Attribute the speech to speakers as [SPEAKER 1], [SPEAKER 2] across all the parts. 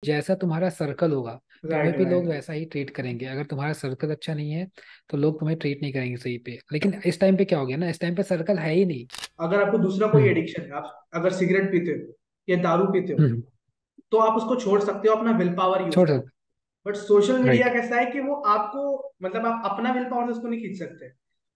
[SPEAKER 1] जैसा तुम्हारा सर्कल होगा तुम्हें
[SPEAKER 2] राइट
[SPEAKER 1] भी लोग
[SPEAKER 2] राइट।
[SPEAKER 1] वैसा ही ट्रीट करेंगे। अगर तुम्हारा सर्कल अच्छा नहीं है तो लोग तुम्हें ट्रीट नहीं करेंगे सही पे। लेकिन इस टाइम पे क्या हो गया ना, इस टाइम पे सर्कल है ही नहीं।
[SPEAKER 2] अगर आपको दूसरा कोई
[SPEAKER 1] हम्म।
[SPEAKER 2] एडिक्शन है, आप अगर सिगरेट पीते हो या दारू पीते हो,
[SPEAKER 1] हम्म।
[SPEAKER 2] तो आप उसको छोड़ सकते हो अपना विल पावर यूज
[SPEAKER 1] छोड़
[SPEAKER 2] कर।
[SPEAKER 1] सकते।
[SPEAKER 2] But social media
[SPEAKER 1] right.
[SPEAKER 2] कैसा है कि वो आपको, मतलब आप अपना विल पावर से उसको नहीं खींच सकते।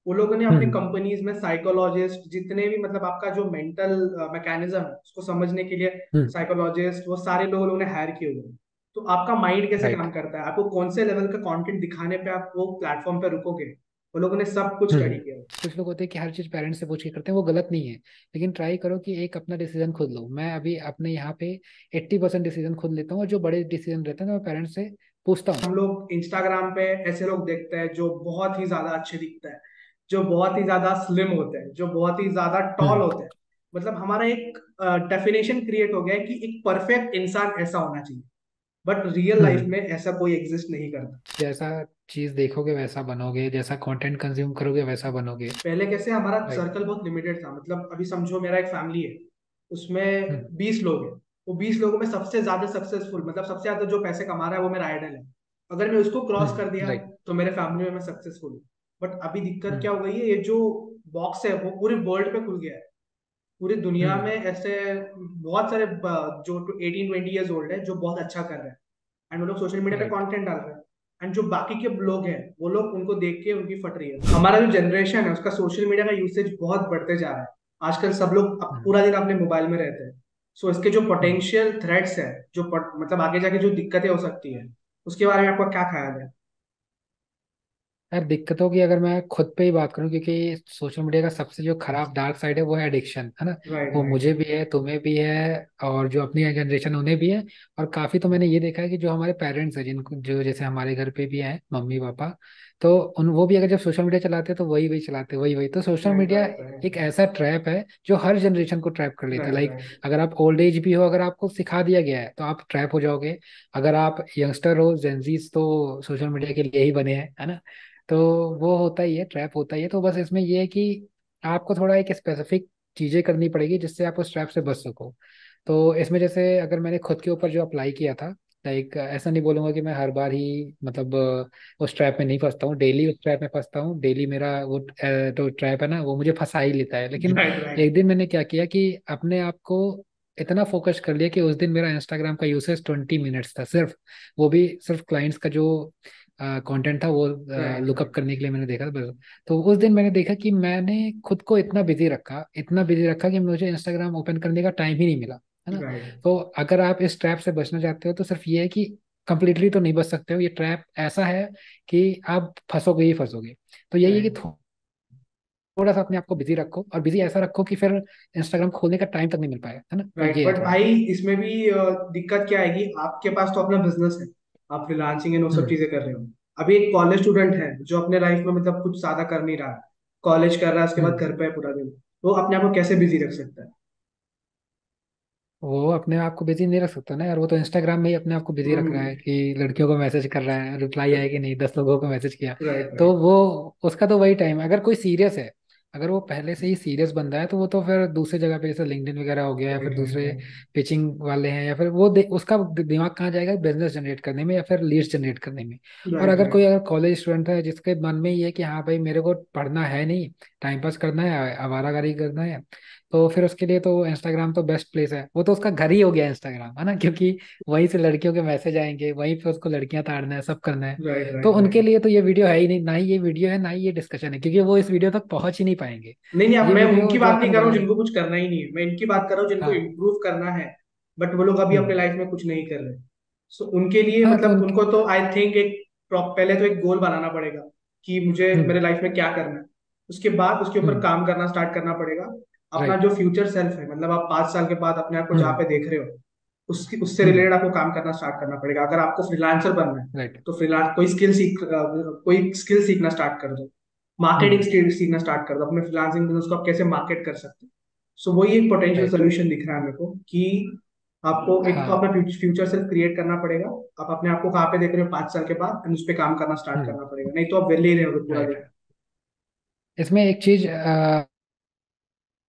[SPEAKER 2] वो लोगों ने अपनी
[SPEAKER 1] हम्म।
[SPEAKER 2] कंपनीज में साइकोलॉजिस्ट, जितने भी मतलब आपका जो मेंटल मैकेनिज्म है उसको समझने के लिए
[SPEAKER 1] हम्म।
[SPEAKER 2] साइकोलॉजिस्ट, वो सारे लोगों ने हायर किए हुए हैं। तो आपका माइंड कैसे
[SPEAKER 1] राइट।
[SPEAKER 2] काम करता है, आपको कौन से लेवल का कंटेंट दिखाने पे आप वो प्लेटफॉर्म पे रुकोगे, वो लोगों ने सब कुछ स्टडी
[SPEAKER 1] हम्म।
[SPEAKER 2] किया है।
[SPEAKER 1] कुछ लोग होते हैं कि हर चीज पेरेंट्स से पूछ के करते हैं, वो गलत नहीं है। लेकिन ट्राई करो कि एक अपना डिसीजन खुद लो। मैं अभी अपने यहाँ पे 80% डिसीजन खुद लेता हूँ, और जो बड़े डिसीजन रहते हैं ना मैं पेरेंट्स से पूछता हूँ।
[SPEAKER 2] हम लोग इंस्टाग्राम पे ऐसे लोग देखते हैं जो बहुत ही ज्यादा अच्छे दिखते हैं, जो बहुत ही ज्यादा स्लिम होते हैं, जो बहुत ही ज्यादा टॉल
[SPEAKER 1] हम्म।
[SPEAKER 2] होते हैं। मतलब हमारा एक डेफिनेशन क्रिएट हो गया है कि एक परफेक्ट इंसान ऐसा होना चाहिए। बट रियल लाइफ
[SPEAKER 1] हम्म।
[SPEAKER 2] में ऐसा कोई एग्जिस्ट नहीं करता।
[SPEAKER 1] जैसा चीज देखोगे वैसा बनोगे, जैसा कंटेंट कंज्यूम करोगे वैसा बनोगे।
[SPEAKER 2] पहले कैसे हमारा
[SPEAKER 1] राइट।
[SPEAKER 2] सर्कल बहुत लिमिटेड था, मतलब अभी समझो मेरा एक फैमिली है, उसमें
[SPEAKER 1] हम्म।
[SPEAKER 2] 20 लोग हैं। वो 20 लोगों में सबसे ज्यादा सक्सेसफुल, मतलब सबसे ज्यादा जो पैसे कमा रहा है वो मेरा आइडल है। अगर मैं उसको क्रॉस कर दिया
[SPEAKER 1] राइट।
[SPEAKER 2] तो मेरे फैमिली में मैं सक्सेसफुल हूँ। बट अभी दिक्कत क्या
[SPEAKER 1] हम्म।
[SPEAKER 2] हो गई है, ये जो बॉक्स है वो पूरे वर्ल्ड पे खुल गया है। पूरी दुनिया में
[SPEAKER 1] हम्म।
[SPEAKER 2] ऐसे बहुत सारे जो 18-20 ईयर्स ओल्ड है जो बहुत अच्छा कर रहे हैं, एंड वो लोग सोशल मीडिया पे
[SPEAKER 1] राइट।
[SPEAKER 2] कंटेंट डाल रहे हैं। एंड जो बाकी के लोग हैं वो लोग उनको देख के उनकी फट रही है। हमारा जो जनरेशन है उसका सोशल मीडिया का यूसेज बहुत बढ़ते जा रहा है। आजकल सब लोग
[SPEAKER 1] हम्म।
[SPEAKER 2] पूरा दिन अपने मोबाइल में रहते हैं। सो इसके जो
[SPEAKER 1] हम्म।
[SPEAKER 2] पोटेंशियल थ्रेट्स है, जो मतलब आगे जाके जो दिक्कतें हो सकती है, उसके बारे में आपका क्या ख्याल है?
[SPEAKER 1] यार दिक्कतों की अगर मैं खुद पे ही बात करूं, क्योंकि सोशल मीडिया का सबसे जो खराब डार्क साइड है वो है एडिक्शन, है ना।
[SPEAKER 2] राइट
[SPEAKER 1] वो
[SPEAKER 2] राइट।
[SPEAKER 1] मुझे भी है, तुम्हें भी है, और जो अपनी जनरेशन उन्हें भी है। और काफी तो मैंने ये देखा है कि जो हमारे पेरेंट्स हैं, जिनको जो जैसे हमारे घर पे भी हैं मम्मी पापा, तो उन वो भी अगर जब सोशल मीडिया चलाते हैं तो वही वही चलाते हैं, वही वही। तो social
[SPEAKER 2] right
[SPEAKER 1] media
[SPEAKER 2] right right
[SPEAKER 1] एक ऐसा ट्रैप है जो हर जनरेशन को ट्रैप कर लेता है।
[SPEAKER 2] राइट
[SPEAKER 1] लाइक
[SPEAKER 2] राइट
[SPEAKER 1] अगर आप ओल्ड एज भी हो, अगर आपको सिखा दिया गया है तो आप ट्रैप हो जाओगे। अगर आप यंगस्टर हो, जेंजीज, तो सोशल मीडिया के लिए ही बने हैं, है ना। तो वो होता ही है, ट्रैप होता ही है। तो बस इसमें ये है कि आपको थोड़ा एक स्पेसिफिक चीजें करनी पड़ेगी जिससे आप उस ट्रैप से बच सको। तो इसमें जैसे अगर मैंने खुद के ऊपर जो अप्लाई किया था, लाइक ऐसा नहीं बोलूंगा कि मैं हर बार ही मतलब उस ट्रैप में नहीं फंसता हूँ, डेली उस ट्रैप में फंसता हूँ। डेली मेरा वो जो ट्रैप है ना वो मुझे फंसा ही लेता है। लेकिन
[SPEAKER 2] राइट राइट।
[SPEAKER 1] एक दिन मैंने क्या किया कि अपने आप को इतना फोकस कर लिया कि उस दिन मेरा इंस्टाग्राम का यूसेज 20 मिनट्स था सिर्फ। वो भी सिर्फ क्लाइंट्स का जो कंटेंट था वो
[SPEAKER 2] राइट
[SPEAKER 1] लुकअप
[SPEAKER 2] राइट
[SPEAKER 1] करने के लिए मैंने देखा था बस। तो उस दिन मैंने देखा कि मैंने खुद को इतना बिजी रखा, इतना बिजी रखा कि मुझे इंस्टाग्राम ओपन करने का टाइम ही नहीं मिला, है ना।
[SPEAKER 2] राइट
[SPEAKER 1] तो अगर आप इस ट्रैप से बचना चाहते हो तो सिर्फ ये है कि कंप्लीटली तो नहीं बच सकते हो। ये ट्रैप ऐसा है कि आप फंसोगे ही फंसोगे। तो यही है कि
[SPEAKER 2] राइट।
[SPEAKER 1] थोड़ा सा अपने आप को बिजी रखो, और बिजी ऐसा रखो कि फिर इंस्टाग्राम खोलने का टाइम तक नहीं मिल पाएगा, है ना। तो
[SPEAKER 2] राइट
[SPEAKER 1] ये है
[SPEAKER 2] बट
[SPEAKER 1] थोड़ा सा।
[SPEAKER 2] भाई इसमें भी दिक्कत क्या आएगी, आपके पास तो अपना बिजनेस है, आप फ्रीलांसिंग एंड वो सब
[SPEAKER 1] हम्म।
[SPEAKER 2] चीजें कर रहे हो। अभी एक कॉलेज स्टूडेंट है जो अपने लाइफ में मतलब कुछ ज्यादा कर नहीं रहा है, कॉलेज कर रहा है, उसके बाद
[SPEAKER 1] हम्म।
[SPEAKER 2] घर पे है पूरा दिन, वो अपने आप को कैसे बिजी रख सकता है?
[SPEAKER 1] वो अपने आप को बिजी नहीं रख सकता ना यार। वो तो इंस्टाग्राम में ही अपने आप को बिजी रख रहा है
[SPEAKER 2] हम्म।
[SPEAKER 1] कि लड़कियों को मैसेज कर रहा है, रिप्लाई आया कि नहीं, 10 लोगों को मैसेज किया।
[SPEAKER 2] राइट
[SPEAKER 1] तो
[SPEAKER 2] राइट
[SPEAKER 1] वो उसका तो वही टाइम है। अगर कोई सीरियस है, अगर वो पहले से ही सीरियस बंदा है तो वो तो फिर दूसरी जगह पे जैसे लिंक्डइन वगैरह हो गया, या फिर
[SPEAKER 2] राइट राइट
[SPEAKER 1] दूसरे
[SPEAKER 2] राइट
[SPEAKER 1] पिचिंग वाले हैं, या फिर उसका दिमाग कहाँ जाएगा, बिजनेस जनरेट करने में या फिर लीड्स जनरेट करने में। और
[SPEAKER 2] राइट
[SPEAKER 1] अगर कोई
[SPEAKER 2] राइट
[SPEAKER 1] अगर कॉलेज स्टूडेंट है जिसके मन में ये है कि हाँ भाई मेरे को पढ़ना है नहीं, टाइम पास करना है, आवारागर्दी करना है, तो फिर उसके लिए तो इंस्टाग्राम तो बेस्ट प्लेस है। वो तो उसका घर ही हो गया इंस्टाग्राम, है ना, क्योंकि वहीं से लड़कियों के मैसेज आएंगे, वहीं पे उसको लड़कियां ताड़ना है, सब करना है।
[SPEAKER 2] राइट
[SPEAKER 1] तो
[SPEAKER 2] राइट
[SPEAKER 1] उनके
[SPEAKER 2] राइट।
[SPEAKER 1] लिए तो ये वीडियो है ही नहीं, ना ही ये वीडियो है, ना ही ये डिस्कशन है, क्योंकि वो इस वीडियो तक पहुंच ही नहीं पाएंगे।
[SPEAKER 2] नहीं नहीं, अब
[SPEAKER 1] ये
[SPEAKER 2] मैं
[SPEAKER 1] वीडियो
[SPEAKER 2] उनकी
[SPEAKER 1] जो
[SPEAKER 2] बात नहीं
[SPEAKER 1] अपन
[SPEAKER 2] कर रहा हूँ
[SPEAKER 1] बना रहे
[SPEAKER 2] जिनको
[SPEAKER 1] हैं।
[SPEAKER 2] कुछ करना ही नहीं है, मैं इनकी बात कर रहा हूँ जिनको
[SPEAKER 1] हाँ।
[SPEAKER 2] इम्प्रूव करना है, बट वो लोग अभी अपने
[SPEAKER 1] हम्म।
[SPEAKER 2] लाइफ में कुछ नहीं कर रहे। सो उनके लिए
[SPEAKER 1] हाँ तो
[SPEAKER 2] मतलब
[SPEAKER 1] उनके।
[SPEAKER 2] उनको तो आई थिंक एक पहले तो एक गोल बनाना पड़ेगा कि मुझे
[SPEAKER 1] हम्म।
[SPEAKER 2] मेरे लाइफ में क्या करना है। उसके बाद उसके ऊपर
[SPEAKER 1] हम्म।
[SPEAKER 2] काम करना स्टार्ट करना पड़ेगा। अपना
[SPEAKER 1] राइट।
[SPEAKER 2] जो फ्यूचर सेल्फ है, मतलब आप 5 साल के बाद अपने आप को जहाँ
[SPEAKER 1] हम्म।
[SPEAKER 2] पे देख रहे हो, उसकी उससे
[SPEAKER 1] हम्म।
[SPEAKER 2] रिलेटेड आपको काम करना स्टार्ट करना पड़ेगा। अगर आपको फ्रीलांसर बनना है
[SPEAKER 1] राइट।
[SPEAKER 2] तो फ्रीलांस कोई स्किल सीखना स्टार्ट कर दो, मार्केटिंग
[SPEAKER 1] हम्म।
[SPEAKER 2] स्किल सीखना स्टार्ट कर दो, अपने फ्रीलांसिंग बिजनेस को आप कैसे मार्केट कर सकते हो। सो वही एक पोटेंशियल
[SPEAKER 1] राइट।
[SPEAKER 2] सोल्यूशन दिख रहा है मेरे को कि आपको एक तो
[SPEAKER 1] हाँ।
[SPEAKER 2] अपना फ्यूचर सेल्फ क्रिएट करना पड़ेगा। आप अपने आप को कहाँ पे देख रहे हो 5 साल के बाद, एंड उस पर काम करना स्टार्ट
[SPEAKER 1] हम्म।
[SPEAKER 2] करना पड़ेगा, नहीं तो आप वेले ही रहोगे पूरा
[SPEAKER 1] राइट।
[SPEAKER 2] दिन।
[SPEAKER 1] इसमें एक चीज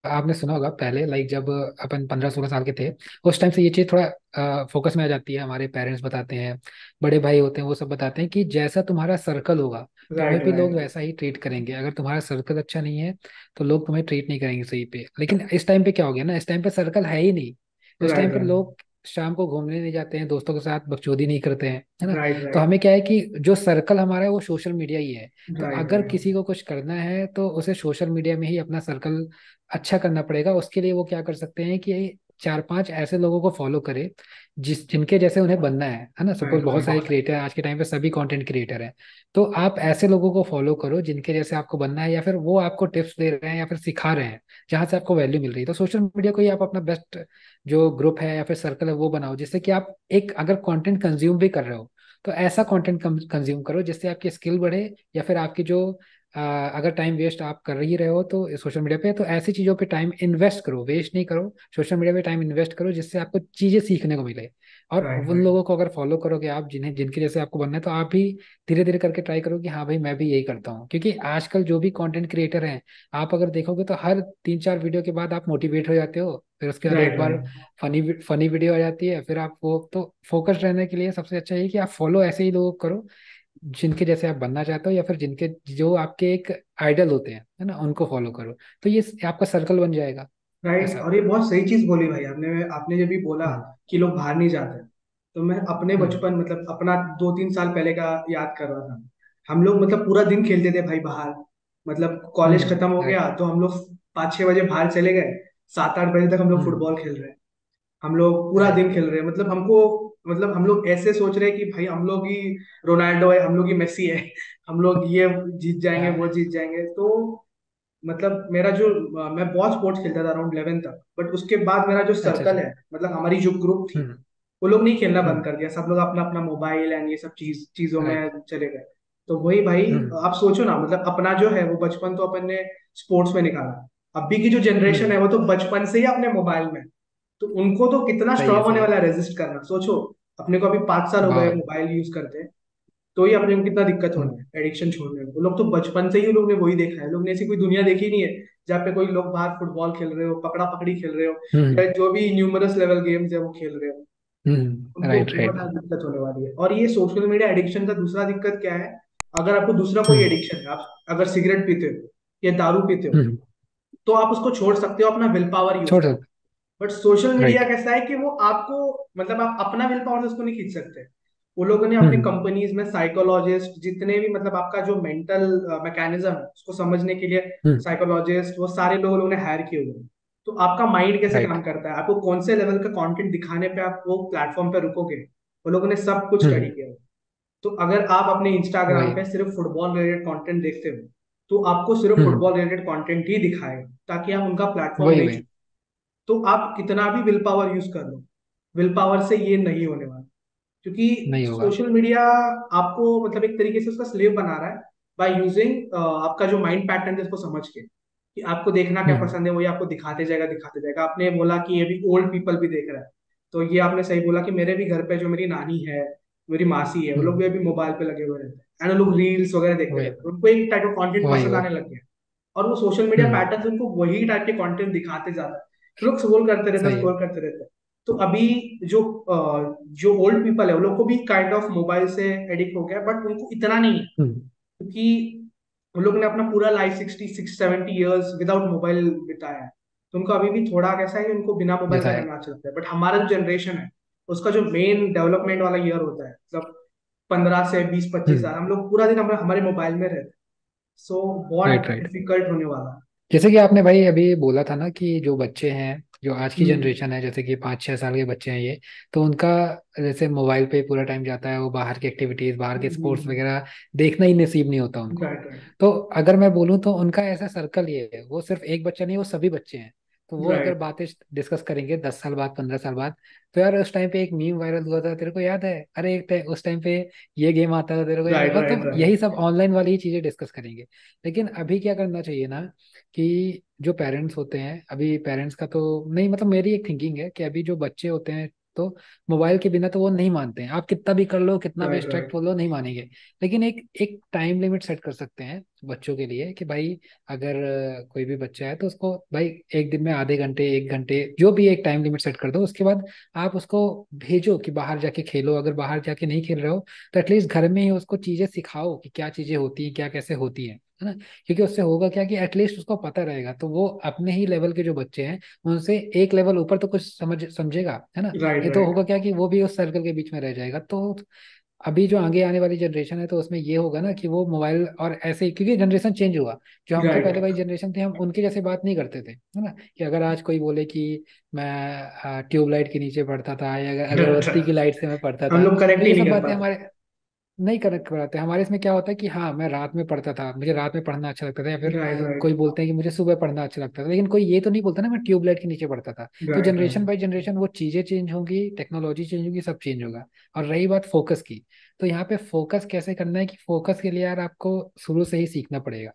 [SPEAKER 1] आपने सुना होगा पहले, लाइक जब अपन 15-16 साल के थे, उस टाइम से ये चीज थोड़ा फोकस में आ जाती है। हमारे पेरेंट्स बताते हैं, बड़े भाई होते हैं, वो सब बताते हैं कि जैसा तुम्हारा सर्कल होगा तुम्हें
[SPEAKER 2] राइट
[SPEAKER 1] भी लोग
[SPEAKER 2] राइट
[SPEAKER 1] वैसा ही ट्रीट करेंगे। अगर तुम्हारा सर्कल अच्छा नहीं है तो लोग तुम्हें ट्रीट नहीं करेंगे सही पे। लेकिन इस टाइम पे क्या हो गया ना, इस टाइम पे सर्कल है ही नहीं। इस टाइम
[SPEAKER 2] राइट
[SPEAKER 1] पे
[SPEAKER 2] राइट
[SPEAKER 1] लोग शाम को घूमने नहीं जाते हैं, दोस्तों के साथ बकचोदी नहीं करते हैं, है ना।
[SPEAKER 2] राइट
[SPEAKER 1] तो
[SPEAKER 2] राइट
[SPEAKER 1] हमें क्या है कि जो सर्कल हमारा है वो सोशल मीडिया ही है। तो
[SPEAKER 2] राइट
[SPEAKER 1] अगर
[SPEAKER 2] राइट
[SPEAKER 1] किसी को कुछ करना है तो उसे सोशल मीडिया में ही अपना सर्कल अच्छा करना पड़ेगा। उसके लिए वो क्या कर सकते हैं कि 4-5 ऐसे लोगों को फॉलो करे जिनके जैसे उन्हें बनना है ना। सपोज
[SPEAKER 2] राइट
[SPEAKER 1] बहुत सारे
[SPEAKER 2] राइट
[SPEAKER 1] क्रिएटर आज के टाइम पे सभी कंटेंट क्रिएटर हैं, तो आप ऐसे लोगों को फॉलो करो जिनके जैसे आपको बनना है, या फिर वो आपको टिप्स दे रहे हैं या फिर सिखा रहे हैं जहां से आपको वैल्यू मिल रही है। तो सोशल मीडिया को ही आप अपना बेस्ट जो ग्रुप है या फिर सर्कल है वो बनाओ, जिससे कि आप एक अगर कंटेंट कंज्यूम भी कर रहे हो तो ऐसा कंटेंट कंज्यूम करो जिससे आपकी स्किल बढ़े, या फिर आपकी जो अगर टाइम वेस्ट आप कर ही रहे हो तो सोशल मीडिया पे, तो ऐसी चीजों पे टाइम इन्वेस्ट करो, वेस्ट नहीं करो। सोशल मीडिया पे टाइम इन्वेस्ट करो जिससे आपको चीजें सीखने को मिले। और
[SPEAKER 2] राइट
[SPEAKER 1] उन
[SPEAKER 2] राइट
[SPEAKER 1] लोगों को अगर फॉलो करोगे आप जिन्हें जिनके जैसे आपको बनना है, तो आप भी धीरे धीरे करके ट्राई करो कि हाँ भाई मैं भी यही करता हूँ। क्योंकि आजकल जो भी कंटेंट क्रिएटर हैं, आप अगर देखोगे तो हर 3-4 वीडियो के बाद आप मोटिवेट हो जाते हो, फिर उसके बाद एक
[SPEAKER 2] राइट
[SPEAKER 1] बार
[SPEAKER 2] राइट
[SPEAKER 1] फनी फनी वीडियो आ जाती है, फिर आप वो तो फोकस रहने के लिए सबसे अच्छा ये कि आप फॉलो ऐसे ही लोगों को करो जिनके जैसे आप बनना चाहते हो, या फिर जिनके जो आपके एक आइडल होते हैं, है ना, उनको फॉलो करो। तो ये आपका सर्कल बन जाएगा
[SPEAKER 2] राइट।
[SPEAKER 1] ऐसा।
[SPEAKER 2] और ये बहुत सही चीज बोली भाई आपने। आपने जब भी बोला
[SPEAKER 1] हम्म।
[SPEAKER 2] कि लोग बाहर नहीं जाते, तो मैं अपने
[SPEAKER 1] हम्म।
[SPEAKER 2] बचपन मतलब अपना 2-3 साल पहले का याद कर रहा था। हम लोग मतलब पूरा दिन खेलते थे भाई बाहर। मतलब कॉलेज खत्म हो
[SPEAKER 1] राइट।
[SPEAKER 2] गया तो हम लोग 5-6 बजे बाहर चले गए, 7-8 बजे तक हम लोग
[SPEAKER 1] हम्म।
[SPEAKER 2] फुटबॉल खेल रहे हैं। हम लोग पूरा
[SPEAKER 1] राइट।
[SPEAKER 2] दिन खेल रहे हैं। मतलब हमको मतलब हम लोग ऐसे सोच रहे हैं कि भाई हम लोग ही रोनाल्डो है, हम लोग ही मेसी है, हम लोग ये जीत जाएंगे वो जीत जाएंगे। तो मतलब मेरा जो मैं बहुत स्पोर्ट्स खेलता था अराउंड 11 तक, बट उसके बाद मेरा जो
[SPEAKER 1] अच्छा
[SPEAKER 2] सर्कल
[SPEAKER 1] अच्छा।
[SPEAKER 2] है मतलब हमारी जो ग्रुप थी,
[SPEAKER 1] हम्म।
[SPEAKER 2] वो लोग नहीं खेलना बंद
[SPEAKER 1] हम्म।
[SPEAKER 2] कर दिया। सब लोग अपना अपना मोबाइल एंड ये सब चीजों
[SPEAKER 1] राइट।
[SPEAKER 2] में चले गए। तो वही भाई,
[SPEAKER 1] हम्म।
[SPEAKER 2] आप सोचो ना, मतलब अपना जो है वो बचपन तो अपन ने स्पोर्ट्स में निकाला। अभी की जो जनरेशन
[SPEAKER 1] हम्म।
[SPEAKER 2] है वो तो बचपन से ही अपने मोबाइल में। तो उनको तो कितना
[SPEAKER 1] सही है
[SPEAKER 2] स्ट्रांग होने
[SPEAKER 1] सही है।
[SPEAKER 2] वाला है रेजिस्ट करना, सोचो। अपने को अभी 5 साल हो गए
[SPEAKER 1] बहुत।
[SPEAKER 2] मोबाइल यूज करते, तो ही अपने को कितना दिक्कत होना
[SPEAKER 1] हम्म।
[SPEAKER 2] है एडिक्शन छोड़ने में। वो लोग तो बचपन से ही उन लोग ने वही देखा है। लोग ने ऐसी कोई दुनिया देखी नहीं है जहाँ पे कोई लोग बाहर फुटबॉल खेल रहे हो, पकड़ा पकड़ी खेल रहे हो, या
[SPEAKER 1] हम्म।
[SPEAKER 2] जो भी न्यूमरस लेवल गेम्स है वो खेल रहे हो। उनको
[SPEAKER 1] राइट
[SPEAKER 2] बहुत
[SPEAKER 1] राइट।
[SPEAKER 2] ज्यादा दिक्कत होने वाली है। और ये सोशल मीडिया एडिक्शन का दूसरा दिक्कत क्या है? अगर आपको दूसरा कोई
[SPEAKER 1] हम्म।
[SPEAKER 2] एडिक्शन है, आप अगर सिगरेट पीते हो या दारू पीते हो,
[SPEAKER 1] हम्म।
[SPEAKER 2] तो आप उसको छोड़ सकते हो अपना विल पावर यूज
[SPEAKER 1] छोड़
[SPEAKER 2] कर।
[SPEAKER 1] सकते।
[SPEAKER 2] But social media
[SPEAKER 1] right.
[SPEAKER 2] कैसा है कि वो आपको मतलब आप अपना विल पावर से उसको नहीं खींच सकते। वो लोगों ने अपनी
[SPEAKER 1] हम्म।
[SPEAKER 2] कंपनीज में साइकोलॉजिस्ट जितने भी मतलब आपका जो मेंटल मैकेनिज्म है उसको समझने के लिए
[SPEAKER 1] हम्म।
[SPEAKER 2] साइकोलॉजिस्ट, वो सारे लोगों ने हायर किए हुए हैं। तो आपका माइंड कैसे
[SPEAKER 1] राइट।
[SPEAKER 2] काम करता है, आपको कौन से लेवल का कंटेंट दिखाने पे आप वो प्लेटफॉर्म पे रुकोगे, वो लोगों ने सब कुछ स्टडी
[SPEAKER 1] हम्म।
[SPEAKER 2] किया है। तो अगर आप अपने इंस्टाग्राम
[SPEAKER 1] वही
[SPEAKER 2] पे सिर्फ फुटबॉल रिलेटेड कंटेंट देखते हो, तो आपको सिर्फ
[SPEAKER 1] हम्म।
[SPEAKER 2] फुटबॉल रिलेटेड कंटेंट ही दिखाए, ताकि आप उनका प्लेटफॉर्म
[SPEAKER 1] वही
[SPEAKER 2] नहीं।
[SPEAKER 1] वही।
[SPEAKER 2] तो आप कितना भी विल पावर यूज कर लो, विल पावर से ये नहीं होने वाला। क्योंकि
[SPEAKER 1] नहीं होगा।
[SPEAKER 2] सोशल मीडिया आपको मतलब एक तरीके से उसका स्लेव बना रहा है, बाय यूजिंग आपका जो माइंड पैटर्न है उसको समझ के, कि आपको देखना क्या
[SPEAKER 1] हम्म।
[SPEAKER 2] पसंद है वही आपको दिखाते जाएगा। आपने बोला कि ये भी ओल्ड पीपल भी देख रहा है, तो ये आपने सही बोला कि मेरे भी घर पे जो मेरी नानी है, मेरी मासी है, वो लोग भी
[SPEAKER 1] हम्म।
[SPEAKER 2] अभी मोबाइल पे लगे हुए रहते हैं एंड वो लोग रील्स वगैरह देखते
[SPEAKER 1] वही
[SPEAKER 2] रहते हैं। उनको एक टाइप ऑफ कंटेंट
[SPEAKER 1] वही
[SPEAKER 2] पसंद
[SPEAKER 1] वही।
[SPEAKER 2] आने लग गया, और वो सोशल मीडिया
[SPEAKER 1] हम्म।
[SPEAKER 2] पैटर्न उनको वही टाइप के कंटेंट दिखाते जाता है। तो लोग
[SPEAKER 1] सही है।
[SPEAKER 2] स्क्रॉल करते रहते हैं। तो अभी जो जो ओल्ड पीपल है वो लोग को भी काइंड ऑफ मोबाइल से एडिक्ट हो गया, बट उनको इतना नहीं है,
[SPEAKER 1] हम्म।
[SPEAKER 2] क्योंकि उन लोग ने अपना पूरा लाइफ 60-70 ईयर्स विदाउट मोबाइल बिताया है। तो उनको अभी भी थोड़ा कैसा है कि उनको बिना मोबाइल का
[SPEAKER 1] जैसा है।
[SPEAKER 2] रहना चलता है। बट हमारा जो जनरेशन है, उसका जो मेन डेवलपमेंट वाला ईयर होता है मतलब 15 से 20-25 साल,
[SPEAKER 1] हम्म।
[SPEAKER 2] हम लोग पूरा दिन हमारे मोबाइल में रहते हैं। सो
[SPEAKER 1] राइट
[SPEAKER 2] बहुत
[SPEAKER 1] राइट।
[SPEAKER 2] डिफिकल्ट होने वाला
[SPEAKER 1] जैसे कि आपने भाई अभी बोला था ना कि जो बच्चे हैं, जो आज की
[SPEAKER 2] है।
[SPEAKER 1] जनरेशन है, जैसे कि 5-6 साल के बच्चे हैं ये, तो उनका जैसे मोबाइल पे पूरा टाइम जाता है, वो बाहर की एक्टिविटीज, बाहर के स्पोर्ट्स वगैरह देखना ही नसीब नहीं होता उनको।
[SPEAKER 2] राइट राइट
[SPEAKER 1] तो अगर मैं बोलूँ तो उनका ऐसा सर्कल ये है, वो सिर्फ एक बच्चा नहीं, वो सभी बच्चे हैं। तो वो अगर
[SPEAKER 2] राइट
[SPEAKER 1] बातें डिस्कस करेंगे 10 साल बाद, 15 साल बाद, तो यार उस टाइम पे एक मीम वायरल हुआ था, तेरे को याद है, अरे उस टाइम पे ये गेम आता था, तेरे को याद है,
[SPEAKER 2] राइट राइट
[SPEAKER 1] मतलब
[SPEAKER 2] राइट
[SPEAKER 1] यही सब ऑनलाइन वाली ही चीजें डिस्कस करेंगे। लेकिन अभी क्या करना चाहिए ना, कि जो पेरेंट्स होते हैं, अभी पेरेंट्स का तो नहीं, मतलब मेरी एक थिंकिंग है कि अभी जो बच्चे होते हैं तो मोबाइल के बिना तो वो नहीं मानते हैं। आप कितना भी कर लो, कितना भी
[SPEAKER 2] राइट राइट
[SPEAKER 1] स्ट्रिक्ट बोलो, नहीं मानेंगे। लेकिन एक एक टाइम लिमिट सेट कर सकते हैं बच्चों के लिए कि भाई अगर कोई भी बच्चा है तो उसको भाई एक दिन में आधे घंटे, एक घंटे, जो भी एक टाइम लिमिट सेट कर दो। उसके बाद आप उसको भेजो कि बाहर जाके खेलो। अगर बाहर जाके नहीं खेल रहे हो तो एटलीस्ट घर में ही उसको चीजें सिखाओ कि क्या चीजें होती हैं, क्या कैसे होती हैं, है ना। क्योंकि उससे होगा क्या कि एटलीस्ट उसको पता रहेगा, तो वो अपने ही लेवल के जो बच्चे हैं उनसे एक लेवल ऊपर तो कुछ समझेगा, है ना।
[SPEAKER 2] राइट
[SPEAKER 1] नहीं तो
[SPEAKER 2] राइट।
[SPEAKER 1] होगा क्या कि वो भी उस सर्कल के बीच में रह जाएगा। तो अभी जो आगे आने वाली जनरेशन है तो उसमें ये होगा ना कि वो मोबाइल और ऐसे ही, क्योंकि जनरेशन चेंज हुआ। जो हम तो
[SPEAKER 2] राइट
[SPEAKER 1] पहले वाली जनरेशन थे, हम उनके जैसे बात नहीं करते थे, है ना। कि अगर आज कोई बोले कि मैं ट्यूबलाइट के नीचे पढ़ता था या अगर अगरबत्ती की लाइट से मैं पढ़ता
[SPEAKER 2] हम
[SPEAKER 1] था,
[SPEAKER 2] लोग
[SPEAKER 1] तो
[SPEAKER 2] कनेक्ट ही
[SPEAKER 1] ये
[SPEAKER 2] नहीं
[SPEAKER 1] सब
[SPEAKER 2] कर
[SPEAKER 1] बातें
[SPEAKER 2] पाते।
[SPEAKER 1] हमारे नहीं कनेक्ट कराते। हमारे इसमें क्या होता है कि हाँ मैं रात में पढ़ता था, मुझे रात में पढ़ना अच्छा लगता था, या फिर
[SPEAKER 2] राइट
[SPEAKER 1] कोई
[SPEAKER 2] राइट
[SPEAKER 1] बोलते हैं कि मुझे सुबह पढ़ना अच्छा लगता था। लेकिन कोई ये तो नहीं बोलता ना मैं ट्यूबलाइट के नीचे पढ़ता था। तो
[SPEAKER 2] right
[SPEAKER 1] generation
[SPEAKER 2] right.
[SPEAKER 1] By generation वो चीजें चेंज होंगी, टेक्नोलॉजी चेंज होगी, सब चेंज होगा। और रही बात फोकस की, तो यहाँ पे फोकस कैसे करना है कि फोकस के लिए यार आपको शुरू से ही सीखना पड़ेगा।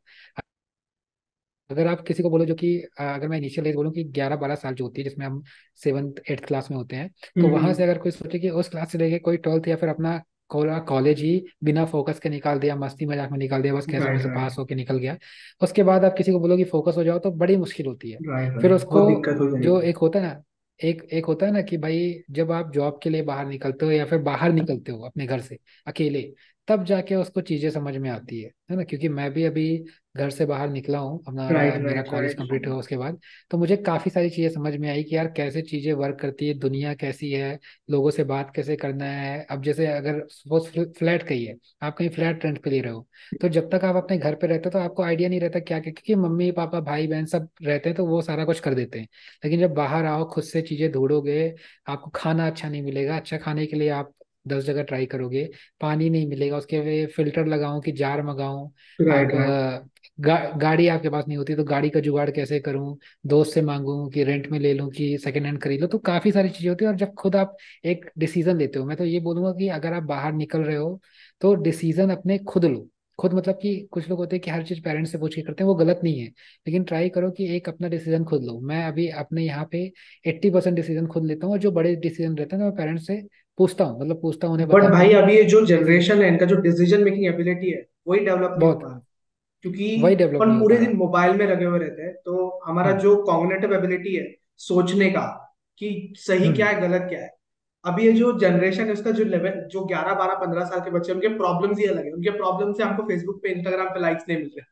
[SPEAKER 1] अगर आप किसी को बोलो जो कि अगर मैं इनिशियल एज बोलूँ कि 11-12 साल जो होती है जिसमें हम 7th 8th क्लास में होते हैं, तो वहां से
[SPEAKER 2] हम्म।
[SPEAKER 1] अगर कोई सोचे कि उस क्लास से लेके कोई 12th या फिर अपना कॉलेज ही बिना फोकस के निकाल दिया, मस्ती मजाक में निकाल दिया, बस कैसे
[SPEAKER 2] राइट
[SPEAKER 1] वैसे
[SPEAKER 2] राइट।
[SPEAKER 1] पास होके निकल गया, उसके बाद आप किसी को बोलो कि फोकस हो जाओ तो बड़ी मुश्किल होती है।
[SPEAKER 2] राइट
[SPEAKER 1] फिर
[SPEAKER 2] राइट,
[SPEAKER 1] उसको
[SPEAKER 2] बहुत दिक्कत हो
[SPEAKER 1] जो
[SPEAKER 2] जाएगी।
[SPEAKER 1] एक होता है ना, एक एक होता है ना कि भाई जब आप जॉब के लिए बाहर निकलते हो या फिर बाहर निकलते हो अपने घर से अकेले, तब जाके उसको चीजें समझ में आती है ना। क्योंकि मैं भी अभी घर से बाहर निकला हूँ,
[SPEAKER 2] राइट
[SPEAKER 1] अपना मेरा
[SPEAKER 2] राइट
[SPEAKER 1] कॉलेज
[SPEAKER 2] राइट।
[SPEAKER 1] कंप्लीट हुआ उसके बाद। तो मुझे काफी सारी चीजें समझ में आई कि यार कैसे चीजें वर्क करती है, दुनिया कैसी है, लोगों से बात कैसे करना है। अब जैसे अगर सपोज फ्लैट का ही है, आप कहीं फ्लैट रेंट पे ले रहे हो, तो जब तक आप अपने घर पे रहते हो तो आपको आइडिया नहीं रहता क्या क्या, क्योंकि मम्मी पापा भाई बहन सब रहते हैं तो वो सारा कुछ कर देते हैं। लेकिन जब बाहर आओ खुद से चीजें ढूंढोगे, आपको खाना अच्छा नहीं मिलेगा, अच्छा खाने के लिए आप 10 जगह ट्राई करोगे, पानी नहीं मिलेगा, उसके लिए फिल्टर लगाऊं कि जार मंगाऊं।
[SPEAKER 2] राइट
[SPEAKER 1] आप
[SPEAKER 2] राइट
[SPEAKER 1] गाड़ी आपके पास नहीं होती तो गाड़ी का जुगाड़ कैसे करूं, दोस्त से मांगूं कि रेंट में ले लूं कि सेकंड हैंड खरीद लो। तो काफी सारी चीजें होती है। और जब खुद आप एक डिसीजन लेते हो, मैं तो ये बोलूंगा कि अगर आप बाहर निकल रहे हो तो डिसीजन अपने खुद लो। खुद मतलब कि कुछ लोग होते हैं कि हर चीज पेरेंट्स से पूछ के करते हैं, वो गलत नहीं है। लेकिन ट्राई करो कि एक अपना डिसीजन खुद लो। मैं अभी अपने यहाँ पे 80% डिसीजन खुद लेता हूँ, और जो बड़े डिसीजन रहते हैं तो मैं पेरेंट्स से पूछता हूँ, मतलब पूछता हूँ, उन्हें
[SPEAKER 2] बट
[SPEAKER 1] बताता
[SPEAKER 2] भाई
[SPEAKER 1] हूँ
[SPEAKER 2] अभी ये जो
[SPEAKER 1] कि
[SPEAKER 2] जनरेशन है इनका जो डिसीजन मेकिंग एबिलिटी है वही डेवलप नहीं हो पा
[SPEAKER 1] बहुत
[SPEAKER 2] रहा। क्योंकि
[SPEAKER 1] वही डेवलप
[SPEAKER 2] अपन
[SPEAKER 1] नहीं हो
[SPEAKER 2] पूरे
[SPEAKER 1] पा
[SPEAKER 2] दिन
[SPEAKER 1] रहा।
[SPEAKER 2] मोबाइल में लगे हुए रहते हैं, तो हमारा
[SPEAKER 1] हम्म।
[SPEAKER 2] जो कॉग्निटिव एबिलिटी है सोचने का कि सही क्या
[SPEAKER 1] हम्म।
[SPEAKER 2] है गलत क्या है। अभी ये जो जनरेशन है उसका जो लेवल, जो 11 12 15 साल के बच्चे हैं, उनके प्रॉब्लम्स ही अलग है। उनके प्रॉब्लम से हमको फेसबुक पे इंस्टाग्राम पे लाइक्स नहीं मिल रहे।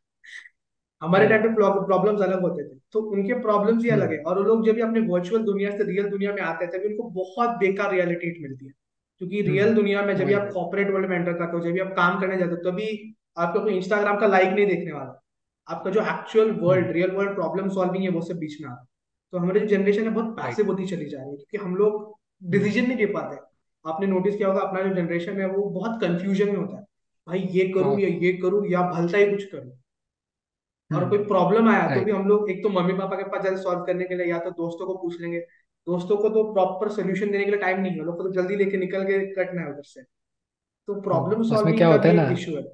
[SPEAKER 2] हमारे टाइम
[SPEAKER 1] राइट।
[SPEAKER 2] पे प्रॉब्लम्स अलग होते थे, तो उनके प्रॉब्लम्स ही अलग है।
[SPEAKER 1] हम्म।
[SPEAKER 2] और वो लोग जब भी अपने वर्चुअल दुनिया से रियल दुनिया में आते हैं तभी उनको बहुत बेकार रियलिटी मिलती है। क्योंकि रियल दुनिया में जब भी
[SPEAKER 1] वही
[SPEAKER 2] आप
[SPEAKER 1] वही।
[SPEAKER 2] कॉर्पोरेट वर्ल्ड में एंटर करते हो, जब भी आप काम करने जाते हो, तभी आपका कोई इंस्टाग्राम का लाइक नहीं देखने वाला। आपका जो एक्चुअल वर्ल्ड,
[SPEAKER 1] हम्म।
[SPEAKER 2] रियल वर्ल्ड प्रॉब्लम सॉल्विंग है, वो सब बीच में आता है। तो हमारी जो जनरेशन है बहुत
[SPEAKER 1] राइट।
[SPEAKER 2] पैसिव होती चली जा रही है, क्योंकि हम लोग
[SPEAKER 1] हम्म।
[SPEAKER 2] डिसीजन नहीं दे पाते। आपने नोटिस किया होगा अपना जो जनरेशन है वो बहुत कंफ्यूजन में होता है। भाई ये करूं या
[SPEAKER 1] बहुत।
[SPEAKER 2] ये करूं या भलता ही कुछ करूं। और कोई
[SPEAKER 1] हम्म।
[SPEAKER 2] प्रॉब्लम आया तो भी
[SPEAKER 1] राइट।
[SPEAKER 2] हम लोग एक तो मम्मी पापा के पास जाके सॉल्व करने के लिए, या तो दोस्तों को पूछ लेंगे। दोस्तों को तो प्रॉपर सोल्यूशन देने के लिए टाइम नहीं है, लोग को तो जल्दी लेके निकल के कटना है उधर से। तो प्रॉब्लम
[SPEAKER 1] उसमें क्या
[SPEAKER 2] सॉल्विंग का
[SPEAKER 1] होता
[SPEAKER 2] भी
[SPEAKER 1] है ना,
[SPEAKER 2] एक इशू है।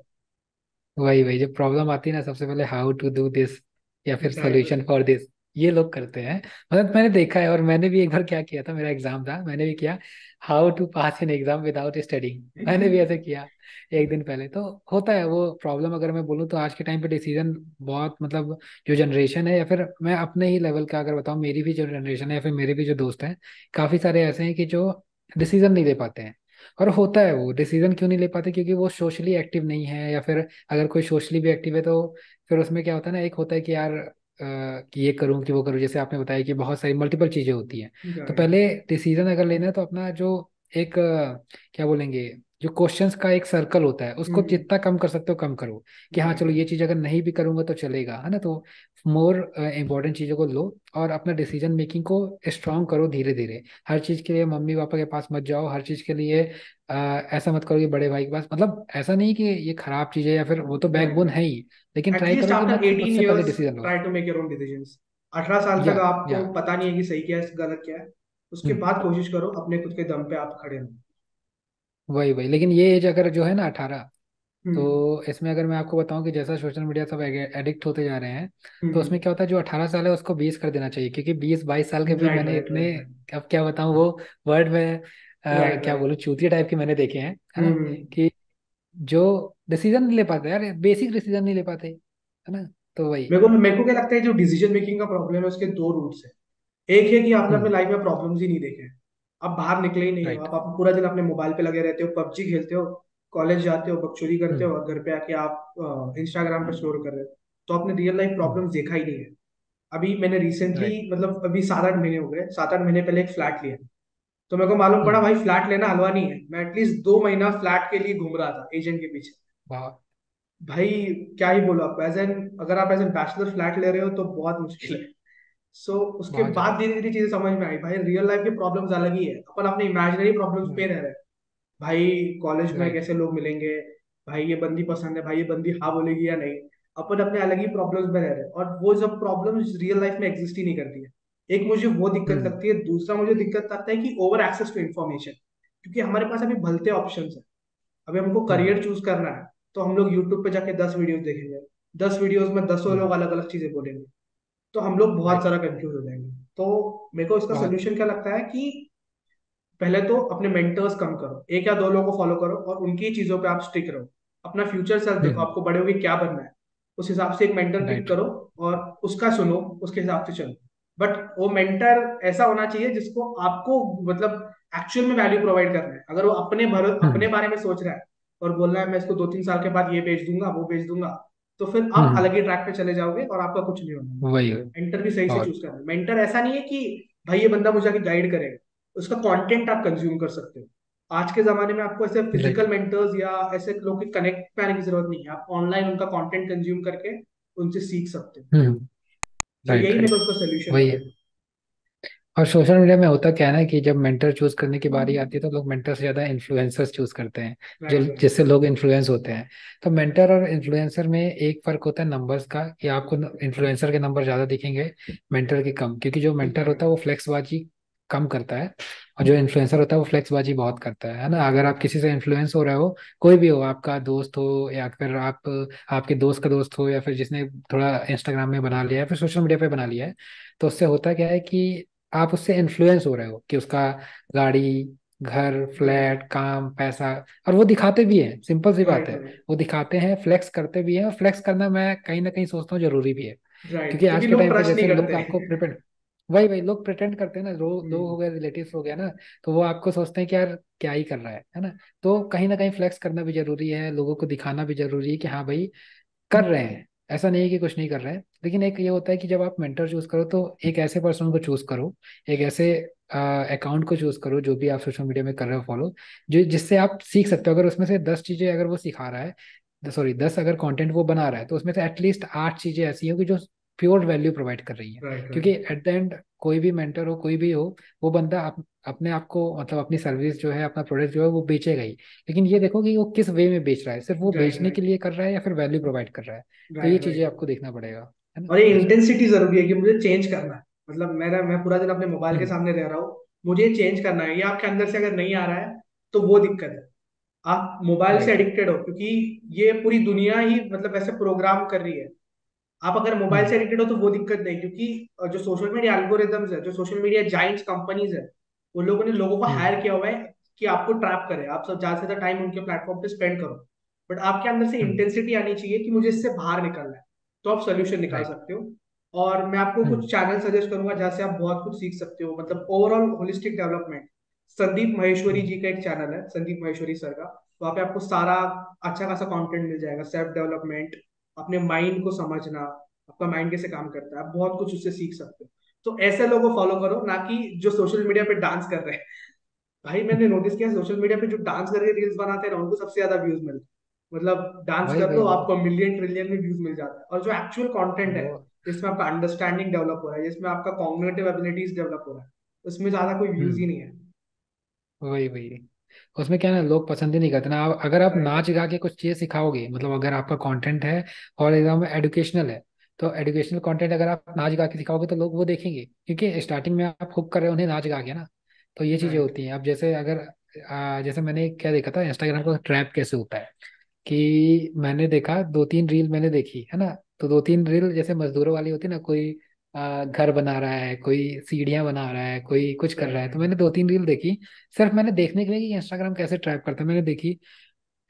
[SPEAKER 1] वही वही जब प्रॉब्लम आती है ना, सबसे पहले हाउ टू डू दिस या फिर
[SPEAKER 2] right
[SPEAKER 1] solution
[SPEAKER 2] right.
[SPEAKER 1] For this, ये लोग करते हैं। मतलब मैंने देखा है, और मैंने भी एक बार क्या किया था, मेरा एग्जाम था, मैंने भी किया how to pass in exam without studying, मैंने भी ऐसे किया एक दिन पहले। तो होता है वो प्रॉब्लम। अगर मैं बोलूँ तो आज के टाइम पे डिसीजन बहुत, मतलब जो जनरेशन है, या फिर मैं अपने ही लेवल का अगर बताऊँ, मेरी भी जो जनरेशन है या फिर मेरे भी जो दोस्त हैं, काफी सारे ऐसे हैं कि जो डिसीजन नहीं ले पाते हैं। और होता है वो डिसीजन क्यों नहीं ले पाते, क्योंकि वो सोशली एक्टिव नहीं है, या फिर अगर कोई सोशली भी एक्टिव है तो फिर उसमें क्या होता है ना, एक होता है कि यार कि ये करूं कि वो करूं, जैसे आपने बताया कि बहुत सारी मल्टीपल चीजें होती हैं। तो
[SPEAKER 2] राइट।
[SPEAKER 1] पहले डिसीजन अगर लेना है तो अपना जो एक क्या बोलेंगे, जो क्वेश्चंस का एक सर्कल होता है उसको
[SPEAKER 2] हम्म।
[SPEAKER 1] जितना कम कर सकते हो कम करो। कि हाँ
[SPEAKER 2] राइट
[SPEAKER 1] चलो ये
[SPEAKER 2] राइट।
[SPEAKER 1] चीज अगर नहीं भी करूंगा तो चलेगा, है ना। तो मोर इम्पोर्टेंट चीजों को लो, और अपना डिसीजन मेकिंग को स्ट्रांग करो धीरे धीरे। हर चीज के लिए मम्मी पापा के पास मत जाओ, हर चीज के लिए ऐसा मत करो कि बड़े भाई के पास, मतलब ऐसा नहीं कि ये खराब चीज है या फिर वो तो
[SPEAKER 2] राइट
[SPEAKER 1] बैकबोन
[SPEAKER 2] राइट।
[SPEAKER 1] है ही, लेकिन ट्राई
[SPEAKER 2] एटलीस्ट
[SPEAKER 1] करो कि
[SPEAKER 2] आफ्टर
[SPEAKER 1] मैं खुद
[SPEAKER 2] 18
[SPEAKER 1] से पहले
[SPEAKER 2] ईयर्स
[SPEAKER 1] डिसीजन लूँ।
[SPEAKER 2] Try to make your own decisions. 18 साल
[SPEAKER 1] या
[SPEAKER 2] तक आपको
[SPEAKER 1] या
[SPEAKER 2] पता नहीं है कि सही क्या है गलत क्या है। उसके
[SPEAKER 1] हम्म।
[SPEAKER 2] बाद कोशिश करो अपने खुद के दम पे आप खड़े हो।
[SPEAKER 1] वही वही, लेकिन ये एज अगर जो है ना 18,
[SPEAKER 2] हम्म
[SPEAKER 1] तो इसमें अगर मैं आपको बताऊं कि जैसा सोशल मीडिया सब एडिक्ट होते जा रहे हैं, तो
[SPEAKER 2] हम्म।
[SPEAKER 1] उसमें क्या होता है, जो 18 साल है उसको 20 कर देना चाहिए। क्योंकि 20-22 साल के भी
[SPEAKER 2] राइट
[SPEAKER 1] मैंने
[SPEAKER 2] राइट
[SPEAKER 1] इतने,
[SPEAKER 2] राइट राइट।
[SPEAKER 1] अब क्या बताऊं वो वर्ड में
[SPEAKER 2] राइट
[SPEAKER 1] क्या
[SPEAKER 2] राइट।
[SPEAKER 1] बोलूं, चूतिया टाइप के मैंने देखे हैं, है ना।
[SPEAKER 2] हम्म।
[SPEAKER 1] कि जो डिसीजन नहीं ले पाते यार, बेसिक डिसीजन नहीं ले पाते। है ना। तो वही।
[SPEAKER 2] मेरे को क्या लगता है, जो डिसीजन मेकिंग का प्रॉब्लम है उसके दो रूट्स है। एक है कि आपने अपने
[SPEAKER 1] हम्म।
[SPEAKER 2] लाइफ में प्रॉब्लम्स ही नहीं देखे हैं। आप बाहर निकले ही नहीं हो,
[SPEAKER 1] राइट।
[SPEAKER 2] आप पूरा दिन अपने मोबाइल पे लगे रहते हो, पबजी खेलते हो, कॉलेज जाते हो, बकचोदी करते हो,
[SPEAKER 1] हम्म।
[SPEAKER 2] और घर पे आके आप इंस्टाग्राम पे स्क्रॉल कर रहे हो। तो आपने रियल लाइफ
[SPEAKER 1] हम्म।
[SPEAKER 2] प्रॉब्लम्स देखा ही नहीं है। अभी मैंने रिसेंटली,
[SPEAKER 1] राइट।
[SPEAKER 2] मतलब अभी 7-8 महीने हो गए, 7-8 महीने पहले एक फ्लैट लिया। तो मेरे को मालूम पड़ा
[SPEAKER 1] हम्म।
[SPEAKER 2] भाई फ्लैट लेना हलवा नहीं है। मैं एटलीस्ट 2 महीना फ्लैट के लिए घूम रहा था एजेंट के पीछे।
[SPEAKER 1] बहुत।
[SPEAKER 2] भाई क्या ही बोलो आपको, एज एन, अगर आप एज एन बैचलर फ्लैट ले रहे हो तो बहुत मुश्किल है। सो उसके
[SPEAKER 1] बहुत
[SPEAKER 2] बाद
[SPEAKER 1] ज्यादा।
[SPEAKER 2] धीरे धीरे चीजें समझ में आई, भाई रियल लाइफ की प्रॉब्लम्स अलग ही है, अपन अपने इमेजिनरी प्रॉब्लम्स
[SPEAKER 1] हम्म।
[SPEAKER 2] पे रह रहे हैं। भाई कॉलेज में
[SPEAKER 1] राइट।
[SPEAKER 2] कैसे लोग मिलेंगे, भाई ये बंदी पसंद है, भाई ये बंदी हाँ बोलेगी या नहीं। अपन अपने अलग ही प्रॉब्लम्स में रह रहे हैं, और वो सब प्रॉब्लम्स रियल लाइफ में एग्जिस्ट ही नहीं करती है। एक मुझे वो दिक्कत
[SPEAKER 1] हम्म।
[SPEAKER 2] लगती है, दूसरा मुझे दिक्कत लगता है कि ओवर एक्सेस टू इन्फॉर्मेशन। क्योंकि हमारे पास अभी भलते ऑप्शंस है। अभी हमको
[SPEAKER 1] हम्म।
[SPEAKER 2] करियर चूज करना है, तो हम लोग यूट्यूब पे जाके 10 वीडियोस देखेंगे। 10 वीडियोस में 10 लोग
[SPEAKER 1] हम्म।
[SPEAKER 2] अलग अलग चीजें बोलेंगे। तो हम लोग बहुत
[SPEAKER 1] राइट।
[SPEAKER 2] सारा कंफ्यूज हो जाएंगे। तो मेरे को इसका
[SPEAKER 1] बहुत।
[SPEAKER 2] सोल्यूशन क्या लगता है कि पहले तो अपने मेंटर्स कम करो, एक या दो लोगों को फॉलो करो और उनकी चीजों पे आप स्टिक रहो। अपना फ्यूचर सेल्फ देखो,
[SPEAKER 1] हम्म।
[SPEAKER 2] आपको बड़े होके क्या बनना है, उस हिसाब से एक मेंटर पिक
[SPEAKER 1] राइट।
[SPEAKER 2] करो और उसका सुनो, उसके हिसाब से चलो। बट वो मेंटर ऐसा होना चाहिए जिसको आपको, मतलब एक्चुअल में वैल्यू प्रोवाइड करना है। अगर वो अपने
[SPEAKER 1] हम्म।
[SPEAKER 2] बारे में सोच रहा है और बोल रहा है मैं इसको 2-3 साल के बाद ये बेच दूंगा वो बेच दूंगा, तो फिर आप
[SPEAKER 1] हम्म।
[SPEAKER 2] अलग ही ट्रैक पे चले जाओगे और आपका कुछ नहीं होना।
[SPEAKER 1] वही।
[SPEAKER 2] मेंटर भी सही से
[SPEAKER 1] बहुत।
[SPEAKER 2] चूज करना है। मेंटर ऐसा नहीं है कि भाई ये बंदा मुझे आके गाइड करेगा, उसका कंटेंट आप कंज्यूम कर सकते हो। आज के जमाने में आपको ऐसे
[SPEAKER 1] राइट।
[SPEAKER 2] फिजिकल मेंटर्स या ऐसे लोग की कनेक्ट पे आने की जरूरत नहीं है, आप ऑनलाइन उनका कंटेंट कंज्यूम करके उनसे सीख सकते हो।
[SPEAKER 1] हम्म।
[SPEAKER 2] तो
[SPEAKER 1] राइट।
[SPEAKER 2] यही मेरे
[SPEAKER 1] राइट।
[SPEAKER 2] को उसका सोल्यूशन
[SPEAKER 1] वही
[SPEAKER 2] लगा।
[SPEAKER 1] है। और सोशल मीडिया में होता क्या है ना कि जब मेंटर चूज करने की बारी आती है तो लोग मेंटर से ज्यादा इन्फ्लुएंसर्स चूज करते हैं, जो
[SPEAKER 2] राइट राइट
[SPEAKER 1] जिससे लोग इन्फ्लुएंस होते हैं। तो मेंटर और इन्फ्लुएंसर में एक फर्क होता है नंबर्स का, कि आपको इन्फ्लुएंसर के नंबर ज्यादा दिखेंगे, मेंटर के कम, क्योंकि जो मेंटर होता है वो
[SPEAKER 2] राइट
[SPEAKER 1] फ्लेक्सबाजी कम करता है, और जो इन्फ्लुएंसर होता है वो फ्लेक्सबाजी बहुत करता है ना। अगर आप किसी से इन्फ्लुएंस हो रहे हो, कोई भी हो, आपका दोस्त हो या फिर आप आपके दोस्त का दोस्त हो, या फिर जिसने थोड़ा इंस्टाग्राम में बना लिया है, फिर सोशल मीडिया पे बना लिया है, तो उससे होता क्या है कि आप उससे इन्फ्लुएंस हो रहे हो कि उसका गाड़ी, घर,
[SPEAKER 2] राइट
[SPEAKER 1] फ्लैट, काम, पैसा, और वो दिखाते भी हैं, सिंपल सी बात
[SPEAKER 2] राइट
[SPEAKER 1] है।
[SPEAKER 2] राइट
[SPEAKER 1] वो दिखाते हैं, फ्लेक्स करते भी हैं, और फ्लेक्स करना मैं कहीं ना कहीं सोचता हूँ जरूरी भी है।
[SPEAKER 2] राइट,
[SPEAKER 1] क्योंकि
[SPEAKER 2] क्योंकि
[SPEAKER 1] आज के
[SPEAKER 2] लोग
[SPEAKER 1] टाइम पे
[SPEAKER 2] ट्रस्ट नहीं
[SPEAKER 1] जैसे लोग
[SPEAKER 2] करते।
[SPEAKER 1] आपको प्रिपेयर, वही वही लोग प्रिटेंड करते हैं ना, लोग हो
[SPEAKER 2] हम्म,
[SPEAKER 1] गए, रिलेटिव्स हो गया ना, तो वो आपको सोचते हैं कि यार क्या ही कर रहा है ना। तो कहीं ना कहीं फ्लेक्स करना भी जरूरी है, लोगों को दिखाना भी जरूरी है कि हाँ भाई कर रहे हैं, ऐसा नहीं है कि कुछ नहीं कर रहे हैं। लेकिन एक ये होता है कि जब आप मेंटर चूज करो तो एक ऐसे पर्सन को चूज करो, एक ऐसे अकाउंट को चूज करो जो भी आप सोशल मीडिया में कर रहे हो फॉलो, जो जिससे आप सीख सकते हो। अगर उसमें से 10 चीजें अगर वो सिखा रहा है, सॉरी 10 अगर कंटेंट वो बना रहा है, तो उसमें से एटलीस्ट 8 चीजें ऐसी हो कि जो प्योर वैल्यू प्रोवाइड कर रही है।
[SPEAKER 2] राइट
[SPEAKER 1] क्योंकि
[SPEAKER 2] राइट
[SPEAKER 1] एट द एंड कोई भी मेंटर हो, कोई भी हो, वो बंदा अपने आप को, मतलब अपनी सर्विस जो है, अपना प्रोडक्ट जो है वो बेचेगा ही। लेकिन ये देखो कि वो किस वे में बेच रहा है, सिर्फ वो
[SPEAKER 2] राइट
[SPEAKER 1] बेचने के
[SPEAKER 2] राइट
[SPEAKER 1] लिए कर रहा है या फिर वैल्यू प्रोवाइड कर रहा है। तो ये
[SPEAKER 2] राइट
[SPEAKER 1] चीजें
[SPEAKER 2] राइट।
[SPEAKER 1] आपको देखना पड़ेगा, है ना।
[SPEAKER 2] और ये
[SPEAKER 1] ऐसा।
[SPEAKER 2] इंटेंसिटी जरूरी है कि मुझे चेंज करना है। मतलब मैं पूरा दिन अपने मोबाइल के
[SPEAKER 1] हम्म।
[SPEAKER 2] सामने रह रहा हूँ, मुझे चेंज करना है, ये आपके अंदर से अगर नहीं आ रहा है तो वो दिक्कत है। आप मोबाइल से
[SPEAKER 1] राइट।
[SPEAKER 2] एडिक्टेड हो, क्योंकि ये पूरी दुनिया ही मतलब ऐसे प्रोग्राम कर रही है। आप अगर मोबाइल से
[SPEAKER 1] हम्म।
[SPEAKER 2] एडिक्टेड हो तो वो दिक्कत नहीं, क्योंकि जो सोशल मीडिया एल्गोरिदम्स है, जो सोशल मीडिया जाइंट्स कंपनीज है, वो लोगों ने लोगों को
[SPEAKER 1] हम्म।
[SPEAKER 2] हायर किया हुआ है कि आपको ट्रैप करे, आप सब ज्यादा से ज्यादा टाइम उनके प्लेटफॉर्म पे स्पेंड करो। बट आपके अंदर से
[SPEAKER 1] हम्म।
[SPEAKER 2] इंटेंसिटी आनी चाहिए कि मुझे इससे बाहर निकलना है, तो आप सोल्यूशन निकाल
[SPEAKER 1] राइट।
[SPEAKER 2] सकते हो। और मैं आपको कुछ
[SPEAKER 1] हम्म।
[SPEAKER 2] चैनल सजेस्ट करूंगा जहाँ से आप बहुत कुछ सीख सकते हो, मतलब overall holistic development. Sandeep Maheshwari
[SPEAKER 1] hmm.
[SPEAKER 2] Ji का एक चैनल है, संदीप महेश्वरी सर का। वहाँ पे आपको सारा अच्छा खासा कंटेंट मिल जाएगा, सेल्फ डेवलपमेंट, अपने माइंड को समझना, आपका माइंड कैसे काम करता है, आप बहुत कुछ उससे सीख सकते हो। तो ऐसे लोगों को फॉलो करो, ना कि जो सोशल मीडिया पे डांस कर रहे हैं। भाई मैंने नोटिस किया सोशल मीडिया पे जो डांस करके रील्स बनाते हैं ना, उनको सबसे ज्यादा व्यूज मिलते हैं। मतलब डांस
[SPEAKER 1] वही
[SPEAKER 2] कर
[SPEAKER 1] वही
[SPEAKER 2] दो,
[SPEAKER 1] वो
[SPEAKER 2] आपको मिलियन ट्रिलियन में व्यूज मिल जाता है। और जो एक्चुअल कंटेंट है,
[SPEAKER 1] वो
[SPEAKER 2] जिसमें आपका अंडरस्टैंडिंग डेवलप हो रहा है, जिसमें आपका कॉग्निटिव एबिलिटीज डेवलप हो रहा है, उसमें ज्यादा कोई व्यूज ही
[SPEAKER 1] हम्म।
[SPEAKER 2] नहीं है।
[SPEAKER 1] वही वही उसमें क्या है ना, लोग पसंद ही नहीं करते ना। अगर आप
[SPEAKER 2] राइट
[SPEAKER 1] नाच गा के कुछ चीजें सिखाओगे, मतलब अगर आपका कंटेंट है और एग्जाम में एजुकेशनल है, तो एजुकेशनल कंटेंट अगर आप नाच गा के सिखाओगे तो लोग वो देखेंगे, क्योंकि स्टार्टिंग में आप हुक कर रहे हो उन्हें नाच गा के ना। तो ये चीजें
[SPEAKER 2] राइट
[SPEAKER 1] होती हैं। अब जैसे अगर जैसे मैंने क्या देखा था इंस्टाग्राम का ट्रैप कैसे होता है, कि मैंने देखा 2-3 रील मैंने देखी है ना। तो 2-3 रील जैसे मजदूरों वाली होती है ना, कोई घर बना रहा है, कोई सीढ़ियां बना रहा है, कोई कुछ कर रहा है, तो
[SPEAKER 2] राइट
[SPEAKER 1] मैंने 2-3 रील देखी। सिर्फ मैंने देखने के लिए कि इंस्टाग्राम कैसे ट्रैप करता है, मैंने देखी।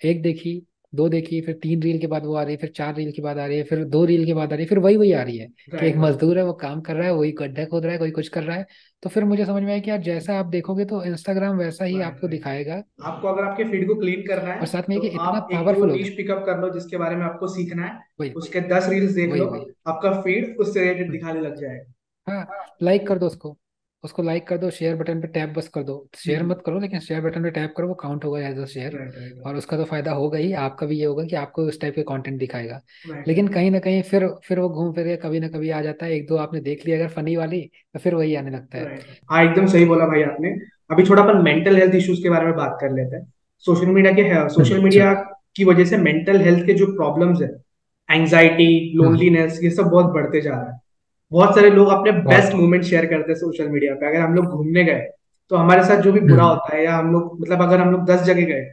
[SPEAKER 1] एक देखी, दो देखी, फिर 3 रील के बाद वो आ रही है, फिर 4 रील के बाद आ रही है, फिर 2 रील के बाद आ रही है, फिर वही वही आ रही है कि एक
[SPEAKER 2] राइट राइट।
[SPEAKER 1] मजदूर है, वो काम कर रहा है, वही गड्ढा खोद रहा है, कोई कुछ कर रहा है। तो फिर मुझे समझ में आया कि यार जैसा आप देखोगे तो इंस्टाग्राम वैसा ही
[SPEAKER 2] राइट
[SPEAKER 1] आपको
[SPEAKER 2] राइट।
[SPEAKER 1] दिखाएगा।
[SPEAKER 2] आपको अगर आपके फीड को क्लीन करना है
[SPEAKER 1] और साथ में ये
[SPEAKER 2] तो
[SPEAKER 1] कि इतना
[SPEAKER 2] आप एक दो
[SPEAKER 1] पावरफुल हो
[SPEAKER 2] नीश
[SPEAKER 1] गया।
[SPEAKER 2] पिकअप कर लो जिसके बारे में आपको सीखना है,
[SPEAKER 1] वही वही
[SPEAKER 2] उसके 10 रील्स देख लो,
[SPEAKER 1] वही वही।
[SPEAKER 2] आपका फीड उससे रिलेटेड
[SPEAKER 1] हम्म।
[SPEAKER 2] दिखाने लग जाएगा।
[SPEAKER 1] हाँ, लाइक कर दो उसको, उसको लाइक कर दो, शेयर बटन पे टैप बस कर दो, शेयर
[SPEAKER 2] हम्म।
[SPEAKER 1] मत करो लेकिन शेयर बटन पे टैप करो, वो काउंट होगा as a share.
[SPEAKER 2] Right right
[SPEAKER 1] और उसका तो फायदा होगा ही, आपका भी ये होगा कि आपको उस टाइप के कंटेंट दिखाएगा।
[SPEAKER 2] राइट
[SPEAKER 1] लेकिन
[SPEAKER 2] राइट।
[SPEAKER 1] कहीं ना कहीं फिर वो घूम फिर के कभी ना कभी आ जाता है, एक दो आपने देख लिया अगर फनी वाली, तो फिर वही आने लगता है।
[SPEAKER 2] राइट, हाँ एकदम सही बोला भाई आपने। अभी थोड़ा अपन मेंटल हेल्थ इश्यूज के बारे में बात कर लेते हैं। सोशल मीडिया
[SPEAKER 1] चलो।
[SPEAKER 2] की वजह से मेंटल हेल्थ के जो प्रॉब्लम्स है, एंजाइटी,
[SPEAKER 1] हम्म।
[SPEAKER 2] लोनलीनेस, ये सब बहुत बढ़ते जा रहा है। बहुत सारे लोग अपने बेस्ट
[SPEAKER 1] बहुत।
[SPEAKER 2] मोमेंट शेयर करते हैं सोशल मीडिया पे। अगर हम लोग घूमने गए तो हमारे साथ जो भी बुरा
[SPEAKER 1] हम्म।
[SPEAKER 2] होता है, या हम लोग मतलब अगर हम लोग 10 जगह गए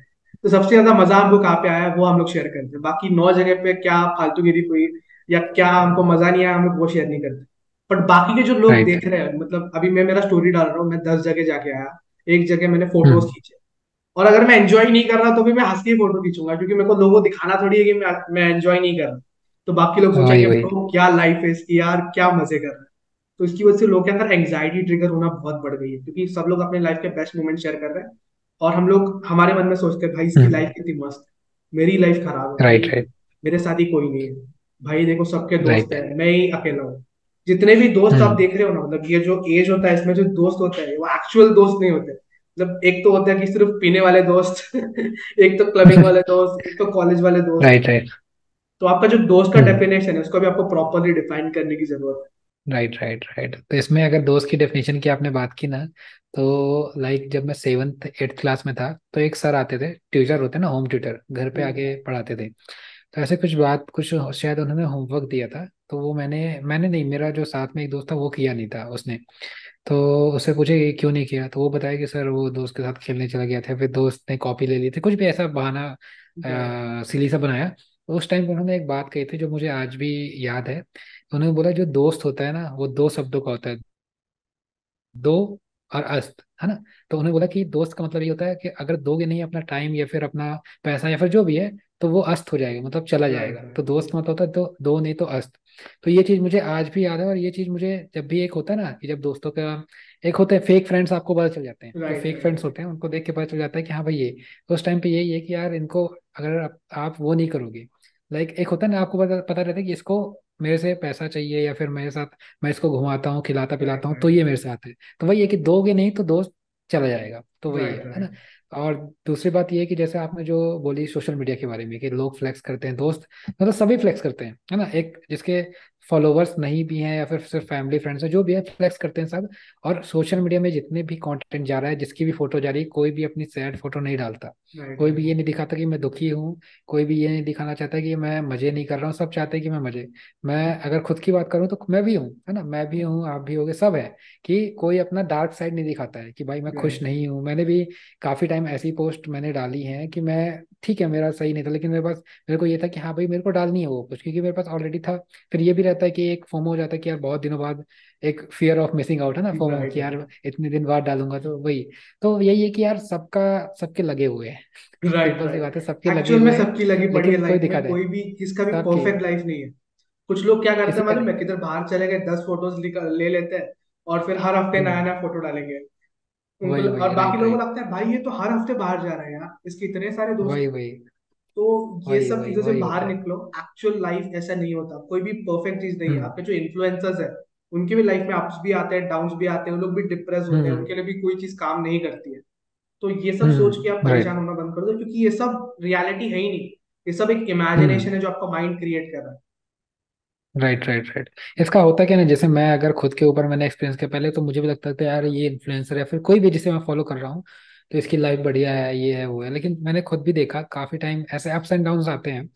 [SPEAKER 2] तो सबसे ज्यादा मजा हमको कहाँ पे आया वो हम लोग शेयर करते हैं। बाकी 9 जगह पे क्या फालतूगिरी हुई या क्या हमको मजा नहीं आया हम लोग वो शेयर नहीं करते। बट बाकी के जो लोग
[SPEAKER 1] राइट।
[SPEAKER 2] देख रहे हैं, मतलब अभी मैं मेरा स्टोरी डाल रहा हूँ, मैं 10 जगह जाके आया, एक जगह मैंने फोटोज
[SPEAKER 1] हम्म।
[SPEAKER 2] खींचे, और अगर मैं एंजॉय नहीं कर रहा तो भी मैं हंस के फोटो खींचूंगा, क्योंकि मेरे को लोगों को दिखाना थोड़ी है कि मैं एंजॉय नहीं कर रहा। तो बाकी लोग
[SPEAKER 1] वही
[SPEAKER 2] सोचेंगे
[SPEAKER 1] वही।
[SPEAKER 2] ब्रो क्या लाइफ है इसकी यार, क्या मजे कर रहा है। तो इसकी वजह से लोग के अंदर एंग्जाइटी ट्रिगर होना बहुत बढ़ गई है, क्योंकि सब लोग अपने लाइफ के बेस्ट मोमेंट शेयर कर रहे हैं। और हम लोग हमारे मन में सोचते हैं भाई इसकी
[SPEAKER 1] हम्म।
[SPEAKER 2] लाइफ कितनी मस्त है, मेरी लाइफ खराब है भाई,
[SPEAKER 1] राइट राइट।
[SPEAKER 2] मेरे साथ ही कोई नहीं है। भाई देखो सबके दोस्त
[SPEAKER 1] राइट।
[SPEAKER 2] है, मैं ही अकेला हूँ। जितने भी दोस्त आप
[SPEAKER 1] हम्म।
[SPEAKER 2] देख रहे हो ना, मतलब ये जो एज होता है इसमें जो दोस्त होते हैं वो एक्चुअल दोस्त नहीं होते। मतलब एक तो होता है कि सिर्फ पीने वाले दोस्त एक तो क्लबिंग वाले दोस्त, एक तो कॉलेज वाले दोस्त।
[SPEAKER 1] Right right.
[SPEAKER 2] तो आपका जो दोस्त का
[SPEAKER 1] हम्म।
[SPEAKER 2] डेफिनेशन है उसको भी आपको प्रॉपरली डिफाइन करने की जरूरत
[SPEAKER 1] राइट राइट राइट। तो इसमें अगर दोस्त की डेफिनेशन की आपने बात की ना, तो लाइक जब मैं 7th 8th क्लास में था, तो एक सर आते थे, ट्यूटर होते ना, होम ट्यूटर, घर पे
[SPEAKER 2] है।
[SPEAKER 1] आके पढ़ाते थे। तो ऐसे कुछ शायद उन्होंने होमवर्क दिया था, तो वो मैंने नहीं, मेरा जो साथ में एक दोस्त था वो किया नहीं था उसने। तो उससे पूछे कि क्यों नहीं किया, तो वो बताया कि सर वो दोस्त के साथ खेलने चला गया था, फिर दोस्त ने कॉपी ले ली थी, कुछ भी ऐसा बहाना
[SPEAKER 2] राइट
[SPEAKER 1] सिली सा बनाया। तो उस टाइम पे उन्होंने एक बात कही थी जो मुझे आज भी याद है। उन्होंने बोला जो दोस्त होता है ना वो 2 शब्दों का होता है, दो और अस्त, है ना। तो उन्होंने बोला कि दोस्त का मतलब ये होता है कि अगर दोगे नहीं अपना टाइम या फिर अपना पैसा या फिर जो भी है, तो वो अस्त हो जाएगा, मतलब चला
[SPEAKER 2] राइट
[SPEAKER 1] जाएगा। तो दोस्त का मतलब होता है दो, दो नहीं तो अस्त। तो ये चीज मुझे आज भी याद है, और ये चीज मुझे जब भी एक होता है ना कि जब दोस्तों का एक होते हैं फेक फ्रेंड्स, आपको पता चल जाते हैं, जो
[SPEAKER 2] right
[SPEAKER 1] fake
[SPEAKER 2] right
[SPEAKER 1] friends
[SPEAKER 2] right.
[SPEAKER 1] होते हैं उनको देख के पता चल जाता है कि हाँ भाई ये, तो उस टाइम पे यही है कि यार इनको अगर आप वो नहीं करोगे, लाइक एक होता है ना, आपको पता रहता है कि इसको मेरे से पैसा चाहिए या फिर मेरे साथ, मैं इसको घुमाता हूँ खिलाता
[SPEAKER 2] राइट
[SPEAKER 1] पिलाता हूँ तो
[SPEAKER 2] राइट
[SPEAKER 1] ये मेरे साथ है। तो वही है कि दोगे नहीं तो दोस्त चला जाएगा, तो वही
[SPEAKER 2] राइट
[SPEAKER 1] है ना।
[SPEAKER 2] राइट।
[SPEAKER 1] और दूसरी बात ये है कि जैसे आपने जो बोली सोशल मीडिया के बारे में कि लोग फ्लेक्स करते हैं, दोस्त मतलब सभी फ्लेक्स करते हैं, है ना। एक जिसके फॉलोवर्स नहीं भी हैं या फिर सिर्फ फैमिली फ्रेंड्स हैं, जो भी है फ्लेक्स करते हैं सब। और सोशल मीडिया में जितने भी कंटेंट जा रहा है, जिसकी भी फोटो जा रही है, कोई भी अपनी सैड फोटो नहीं डालता,
[SPEAKER 2] राइट
[SPEAKER 1] कोई भी
[SPEAKER 2] राइट
[SPEAKER 1] ये नहीं दिखाता कि मैं दुखी हूँ, कोई भी ये नहीं दिखाना चाहता कि मैं मजे नहीं कर रहा हूँ, सब चाहते हैं कि मैं मजे। मैं अगर खुद की बात करूँ तो मैं भी हूँ, है ना, मैं भी हूँ, आप भी होगे, सब है। कि कोई अपना डार्क साइड नहीं दिखाता है कि भाई मैं खुश
[SPEAKER 2] राइट
[SPEAKER 1] नहीं हूँ। मैंने भी काफी टाइम ऐसी पोस्ट मैंने डाली है कि मैं ठीक है मेरा सही नहीं था, लेकिन मेरे को ये था कि हाँ भाई मेरे को डालनी है वो कुछ, क्योंकि मेरे पास ऑलरेडी था। फिर ये भी रहता है कि एक फोमो हो जाता है कि यार बहुत दिनों बाद, एक फियर ऑफ मिसिंग आउट है ना, फोमो,
[SPEAKER 2] राइट
[SPEAKER 1] कि यार इतने दिन बाद डालूंगा तो वही। तो यही है कि यार सबका, सबके लगे हुए हैं।
[SPEAKER 2] राइट
[SPEAKER 1] सिंपल सी बात है, सबके
[SPEAKER 2] राइट।
[SPEAKER 1] लगे
[SPEAKER 2] एक्चुअल में
[SPEAKER 1] हुए हैं।
[SPEAKER 2] सबकी लगी पड़ी है
[SPEAKER 1] लेकिन कोई
[SPEAKER 2] लाइफ
[SPEAKER 1] दिखा
[SPEAKER 2] में,
[SPEAKER 1] दे,
[SPEAKER 2] कोई भी किसका भी
[SPEAKER 1] सबकी,
[SPEAKER 2] परफेक्ट लाइफ नहीं है। कुछ लोग क्या करते
[SPEAKER 1] किसी
[SPEAKER 2] हैं
[SPEAKER 1] का
[SPEAKER 2] मालूम
[SPEAKER 1] नहीं।
[SPEAKER 2] है, किधर बाहर चले गए 10 फोटोज ले लेते हैं, और फिर हर हफ्ते नया
[SPEAKER 1] हम्म।
[SPEAKER 2] नया फोटो डालेंगे। उनको
[SPEAKER 1] वही
[SPEAKER 2] और
[SPEAKER 1] वही,
[SPEAKER 2] बाकी
[SPEAKER 1] राइट
[SPEAKER 2] लोगों को
[SPEAKER 1] राइट।
[SPEAKER 2] लगता है भाई ये तो हर हफ्ते बाहर जा रहा है यार, इसके इतने सारे दोस्त
[SPEAKER 1] वही
[SPEAKER 2] हैं।
[SPEAKER 1] वही
[SPEAKER 2] तो ये
[SPEAKER 1] वही
[SPEAKER 2] सब
[SPEAKER 1] वही
[SPEAKER 2] चीजों से
[SPEAKER 1] वही
[SPEAKER 2] बाहर
[SPEAKER 1] होता है।
[SPEAKER 2] निकलो। एक्चुअल लाइफ ऐसा नहीं होता, कोई भी परफेक्ट चीज नहीं है।
[SPEAKER 1] हम्म।
[SPEAKER 2] आपके जो इन्फ्लुएंसर्स है उनकी भी लाइफ में अप्स भी आते हैं, डाउन्स भी आते हैं, वो लोग भी डिप्रेस होते हैं,
[SPEAKER 1] हम्म।
[SPEAKER 2] उनके लिए भी कोई चीज काम नहीं करती है। तो ये सब सोच के आप
[SPEAKER 1] राइट।
[SPEAKER 2] परेशान होना बंद कर दो, क्योंकि ये सब रियलिटी है ही नहीं। ये सब एक
[SPEAKER 1] हम्म।
[SPEAKER 2] इमेजिनेशन है जो आपका माइंड क्रिएट कर रहा है।
[SPEAKER 1] Right right right. इसका होता क्या ना, जैसे मैं अगर खुद के ऊपर मैंने एक्सपीरियंस किया पहले, तो मुझे भी लगता था यार ये इन्फ्लुएंसर या फिर कोई भी जिसे मैं फॉलो कर रहा हूँ, तो इसकी लाइफ बढ़िया है, ये है वो है। लेकिन मैंने खुद भी देखा काफी टाइम ऐसे अप्स एंड डाउन्स आते हैं।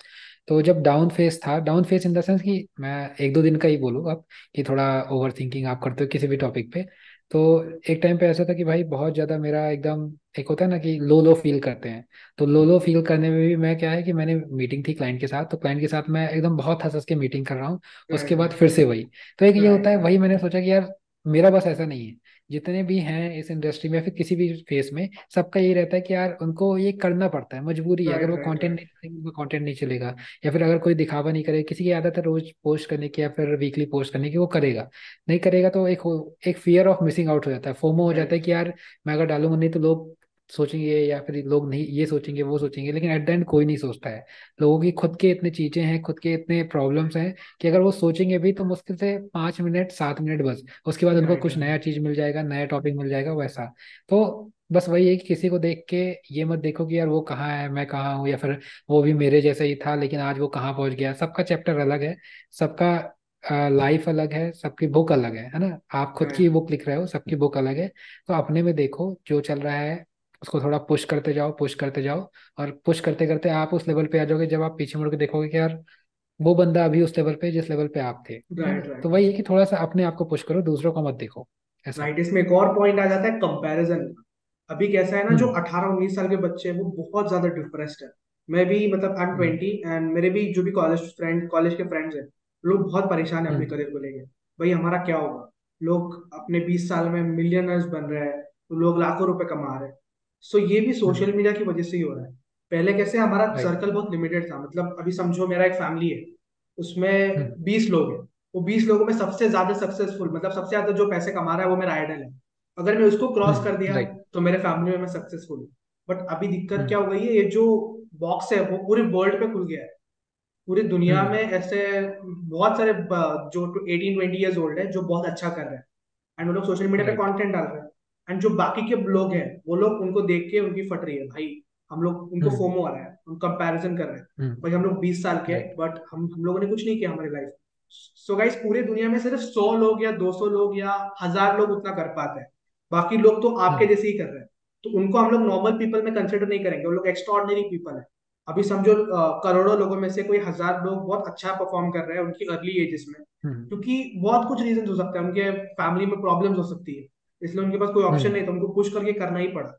[SPEAKER 1] तो जब डाउन फेस था, down face in the sense कि मैं 1 2 दिन का ही बोलूँ अब, कि थोड़ा ओवर थिंकिंग आप करते हो किसी भी टॉपिक पे। तो एक टाइम पे ऐसा था कि भाई बहुत ज्यादा मेरा एकदम, एक होता है ना कि लो लो फील करते हैं। तो लो लो फील करने में भी मैं क्या है कि मैंने मीटिंग थी क्लाइंट के साथ, तो क्लाइंट के साथ मैं एकदम बहुत हंस हंस के मीटिंग कर रहा हूँ। उसके
[SPEAKER 2] राइट
[SPEAKER 1] बाद फिर से वही। तो एक ये होता
[SPEAKER 2] राइट
[SPEAKER 1] है,
[SPEAKER 2] राइट
[SPEAKER 1] वही मैंने सोचा कि यार मेरा बस ऐसा नहीं है, जितने भी हैं इस इंडस्ट्री में, फिर किसी भी फेस में, सबका यही रहता है कि यार उनको ये करना पड़ता है, मजबूरी है, अगर
[SPEAKER 2] राइट
[SPEAKER 1] वो
[SPEAKER 2] राइट
[SPEAKER 1] कंटेंट
[SPEAKER 2] राइट।
[SPEAKER 1] नहीं करेंगे उनका कंटेंट नहीं चलेगा। या फिर अगर कोई दिखावा नहीं करे, किसी की आदत है रोज पोस्ट करने की या फिर वीकली पोस्ट करने की, वो करेगा। नहीं करेगा तो एक फियर ऑफ मिसिंग आउट हो जाता है, फोमो हो जाता
[SPEAKER 2] राइट
[SPEAKER 1] है कि यार मैं अगर डालूंगा नहीं तो लोग सोचेंगे, या फिर लोग नहीं ये सोचेंगे वो सोचेंगे, लेकिन एट द एंड कोई नहीं सोचता है। लोगों की खुद के इतने चीजें हैं, खुद के इतने प्रॉब्लम्स हैं, कि अगर वो सोचेंगे भी तो मुश्किल से 5 मिनट 7 मिनट बस, उसके बाद उनको
[SPEAKER 2] राइट
[SPEAKER 1] कुछ
[SPEAKER 2] राइट।
[SPEAKER 1] नया चीज मिल जाएगा, नया टॉपिक मिल जाएगा वैसा। तो बस वही है कि किसी को देख के ये मत देखो कि यार वो कहाँ है मैं कहाँ हूँ, या फिर वो भी मेरे जैसा ही था लेकिन आज वो कहाँ पहुंच गया। सबका चैप्टर अलग है, सबका लाइफ अलग है, सबकी बुक अलग है ना। आप खुद की
[SPEAKER 2] राइट
[SPEAKER 1] बुक लिख रहे हो, सबकी बुक अलग है। तो अपने में देखो जो चल रहा है, उसको थोड़ा पुश करते जाओ, पुश करते जाओ। और पुश करते करते आप उस लेवल पे आ जाओगे, जब आप पीछे मुड़ के देखोगे कि यार वो बंदा अभी उस लेवल पे जिस लेवल पे आप थे, है
[SPEAKER 2] राइट
[SPEAKER 1] ना। तो
[SPEAKER 2] राइट।
[SPEAKER 1] वही है कि थोड़ा सा अपने आप को पुश करो, दूसरों को मत देखो, ऐसा।
[SPEAKER 2] राइट, इसमें एक और पॉइंट आ जाता है, कंपैरिजन। अभी कैसा है ना, जो
[SPEAKER 1] हम्म
[SPEAKER 2] 18-19 साल के बच्चे हैं वो बहुत ज्यादा डिप्रेस्ड है। मैं भी मतलब आई एम
[SPEAKER 1] हम्म
[SPEAKER 2] 20, एंड मेरे भी जो भी कॉलेज के फ्रेंड्स हैं, लोग बहुत परेशान है अपने
[SPEAKER 1] हम्म
[SPEAKER 2] करियर को लेके। भाई हमारा क्या होगा? लोग अपने 20 साल में मिलियनर्स बन रहे हैं, तो लोग लाखों रुपए कमा रहे हैं। सो ये भी
[SPEAKER 1] हम्म।
[SPEAKER 2] सोशल मीडिया की वजह से ही हो रहा है। पहले कैसे हमारा
[SPEAKER 1] राइट।
[SPEAKER 2] सर्कल बहुत लिमिटेड था, मतलब अभी समझो मेरा एक फैमिली है, उसमें
[SPEAKER 1] हम्म
[SPEAKER 2] 20 लोग हैं। वो 20 लोगों में सबसे ज्यादा सक्सेसफुल, मतलब सबसे ज्यादा जो पैसे कमा रहा है वो मेरा आइडल है। अगर मैं उसको क्रॉस कर दिया
[SPEAKER 1] राइट।
[SPEAKER 2] तो मेरे फैमिली में मैं सक्सेसफुल हूँ। बट अभी दिक्कत क्या
[SPEAKER 1] हम्म
[SPEAKER 2] हो गई है, ये जो बॉक्स है वो पूरे वर्ल्ड पे खुल गया है। पूरी दुनिया में
[SPEAKER 1] हम्म
[SPEAKER 2] ऐसे बहुत सारे जो 18-20 ईयर्स ओल्ड है जो बहुत अच्छा कर रहे हैं, एंड वो लोग सोशल मीडिया पे
[SPEAKER 1] राइट।
[SPEAKER 2] कंटेंट डाल रहे हैं। एंड जो बाकी के लोग हैं वो लोग उनको देख के उनकी फट रही है भाई। हम लोग उनको
[SPEAKER 1] हम्म
[SPEAKER 2] फोमो आ रहा है, हम कंपैरिजन कर रहे हैं।
[SPEAKER 1] हम्म।
[SPEAKER 2] भाई हम लोग 20 साल के हैं,
[SPEAKER 1] राइट।
[SPEAKER 2] बट हम लोगों ने कुछ नहीं किया हमारी लाइफ। सो गाइस, पूरे दुनिया में सिर्फ 100 लोग या 200 लोग या 1000 लोग उतना कर पाते हैं। बाकी लोग तो आपके
[SPEAKER 1] हम्म
[SPEAKER 2] जैसे ही कर रहे हैं। तो उनको हम लोग नॉर्मल पीपल में कंसिडर नहीं करेंगे, वो लोग एक्स्ट्रॉर्डनरी पीपल है। अभी समझो करोड़ों लोगों में से कोई 1000 लोग बहुत अच्छा परफॉर्म कर रहे हैं उनकी अर्ली एजेस में,
[SPEAKER 1] हम्म
[SPEAKER 2] क्योंकि बहुत कुछ रीजन हो सकता है, उनके फैमिली में प्रॉब्लम्स हो सकती है, इसलिए उनके पास कोई ऑप्शन
[SPEAKER 1] हम्म
[SPEAKER 2] नहीं था, उनको पुश करके करना ही पड़ा।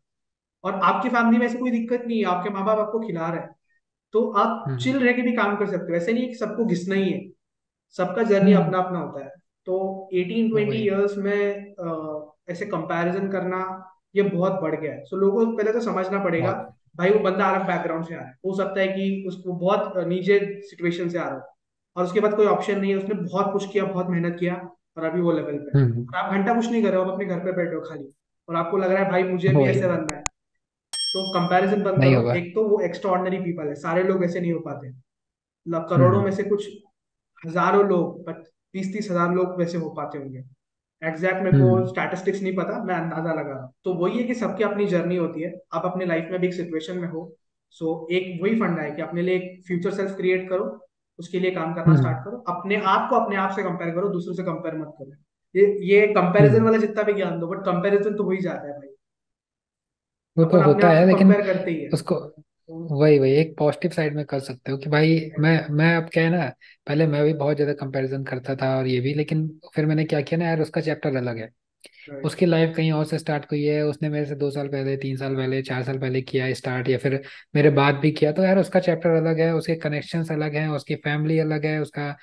[SPEAKER 2] और आपकी फैमिली में ऐसी कोई दिक्कत नहीं है, आपके माँ बाप आपको खिला रहे हैं, तो आप
[SPEAKER 1] हम्म
[SPEAKER 2] चिल रह के भी काम कर सकते हो। ऐसे नहीं है कि सबको घिसना ही है, सबका जर्नी
[SPEAKER 1] हम्म।
[SPEAKER 2] अपना अपना होता है। तो 18-20
[SPEAKER 1] वही।
[SPEAKER 2] ईयर्स में ऐसे कंपैरिजन करना ये बहुत बढ़ गया है। सो लोगों को पहले तो समझना पड़ेगा,
[SPEAKER 1] बहुत।
[SPEAKER 2] भाई वो बंदा अलग बैकग्राउंड से आ रहा है, हो सकता है कि उसको बहुत नीचे सिचुएशन से आ रहा हो, और उसके बाद कोई ऑप्शन नहीं है, उसने बहुत कुछ किया, बहुत मेहनत किया, और अभी वो लेवल पे है। और आप घंटा कुछ नहीं कर रहे हो, आप अपने घर पे बैठे हो खाली, और आपको लग रहा है भाई मुझे भी
[SPEAKER 1] वही।
[SPEAKER 2] ऐसे बनना है। तो कंपैरिजन बंद
[SPEAKER 1] नहीं
[SPEAKER 2] करो।
[SPEAKER 1] होगा।
[SPEAKER 2] एक तो वो एक्स्ट्रा ऑर्डिनरी पीपल है, सारे लोग ऐसे नहीं हो पाते। करोड़ों
[SPEAKER 1] हम्म
[SPEAKER 2] में से कुछ हजारों लोग, 20-30 हजार लोग वैसे हो पाते होंगे। एग्जैक्ट मेरे को
[SPEAKER 1] हम्म
[SPEAKER 2] स्टैटिस्टिक्स नहीं पता, मैं अंदाजा लगा रहा हूँ। तो वही है कि सबकी अपनी जर्नी होती है, आप अपने लाइफ में भी एक सिचुएशन में हो। सो एक वही फंडा है कि अपने लिए एक फ्यूचर सेल्फ क्रिएट करो, उसके लिए काम करना
[SPEAKER 1] हम्म
[SPEAKER 2] स्टार्ट करो, अपने आप को अपने आप से कंपेयर करो, दूसरों से कंपेयर मत करो। ये कंपैरिजन
[SPEAKER 1] हम्म।
[SPEAKER 2] वाला जितना भी ज्ञान दो, बट कंपैरिजन तो हो ही जाता है भाई।
[SPEAKER 1] वो
[SPEAKER 2] अपन
[SPEAKER 1] तो
[SPEAKER 2] अपने
[SPEAKER 1] होता
[SPEAKER 2] आप
[SPEAKER 1] है
[SPEAKER 2] को
[SPEAKER 1] लेकिन
[SPEAKER 2] कंपेयर करते ही है।
[SPEAKER 1] उसको, वही वही एक पॉजिटिव साइड में कर सकते हो कि भाई मैं अब क्या है ना, पहले मैं भी बहुत ज्यादा कंपैरिजन करता था और ये भी, लेकिन फिर मैंने क्या किया ना यार, उसका चैप्टर अलग है।
[SPEAKER 2] राइट
[SPEAKER 1] उसकी लाइफ कहीं और से स्टार्ट हुई है, उसने मेरे से 2 साल पहले 3 साल पहले 4 साल पहले किया स्टार्ट, या फिर मेरे बाद भी किया, तो यार उसका चैप्टर अलग है, उसके कनेक्शंस अलग हैं, उसकी फैमिली अलग है, उसका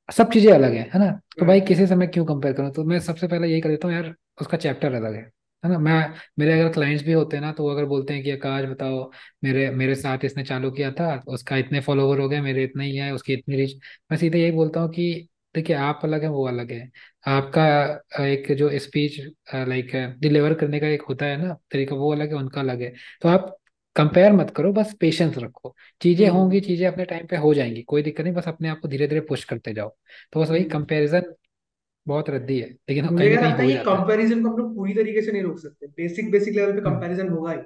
[SPEAKER 1] सब चीजें अलग है ना। तो भाई
[SPEAKER 2] राइट।
[SPEAKER 1] किसी से मैं क्यों कंपेयर करूं, तो मैं सबसे पहले यही कर देता हूँ यार, उसका चैप्टर अलग है ना। मैं, मेरे अगर क्लाइंट्स भी होते हैं ना, तो वो अगर बोलते हैं कि आकाश बताओ, मेरे मेरे साथ इसने चालू किया था, उसका इतने फॉलोवर हो गए, मेरे इतने ही है, उसकी इतनी रीच। मैं सीधे यही बोलता हूँ कि देखिए आप अलग है, वो अलग है। आपका एक जो स्पीच लाइक डिलीवर करने का एक होता है ना तरीका, वो अलग है, उनका अलग है। तो आप कंपेयर मत करो, बस पेशेंस रखो। चीजें होंगी,
[SPEAKER 2] हम्म
[SPEAKER 1] चीजें अपने टाइम पे हो जाएंगी, कोई दिक्कत नहीं, बस अपने आप को धीरे धीरे पुश करते जाओ। तो बस वही
[SPEAKER 2] हम्म।
[SPEAKER 1] कंपैरिजन बहुत रद्दी है, लेकिन वो कहीं
[SPEAKER 2] मुझे
[SPEAKER 1] ना
[SPEAKER 2] क्या
[SPEAKER 1] कहीं
[SPEAKER 2] लगता
[SPEAKER 1] हो
[SPEAKER 2] है
[SPEAKER 1] ही
[SPEAKER 2] ये
[SPEAKER 1] जाता है।
[SPEAKER 2] कंपैरिजन को हम लोग पूरी तरीके से नहीं रोक सकते, बेसिक बेसिक लेवल पे
[SPEAKER 1] हम्म
[SPEAKER 2] कंपैरिजन होगा ही।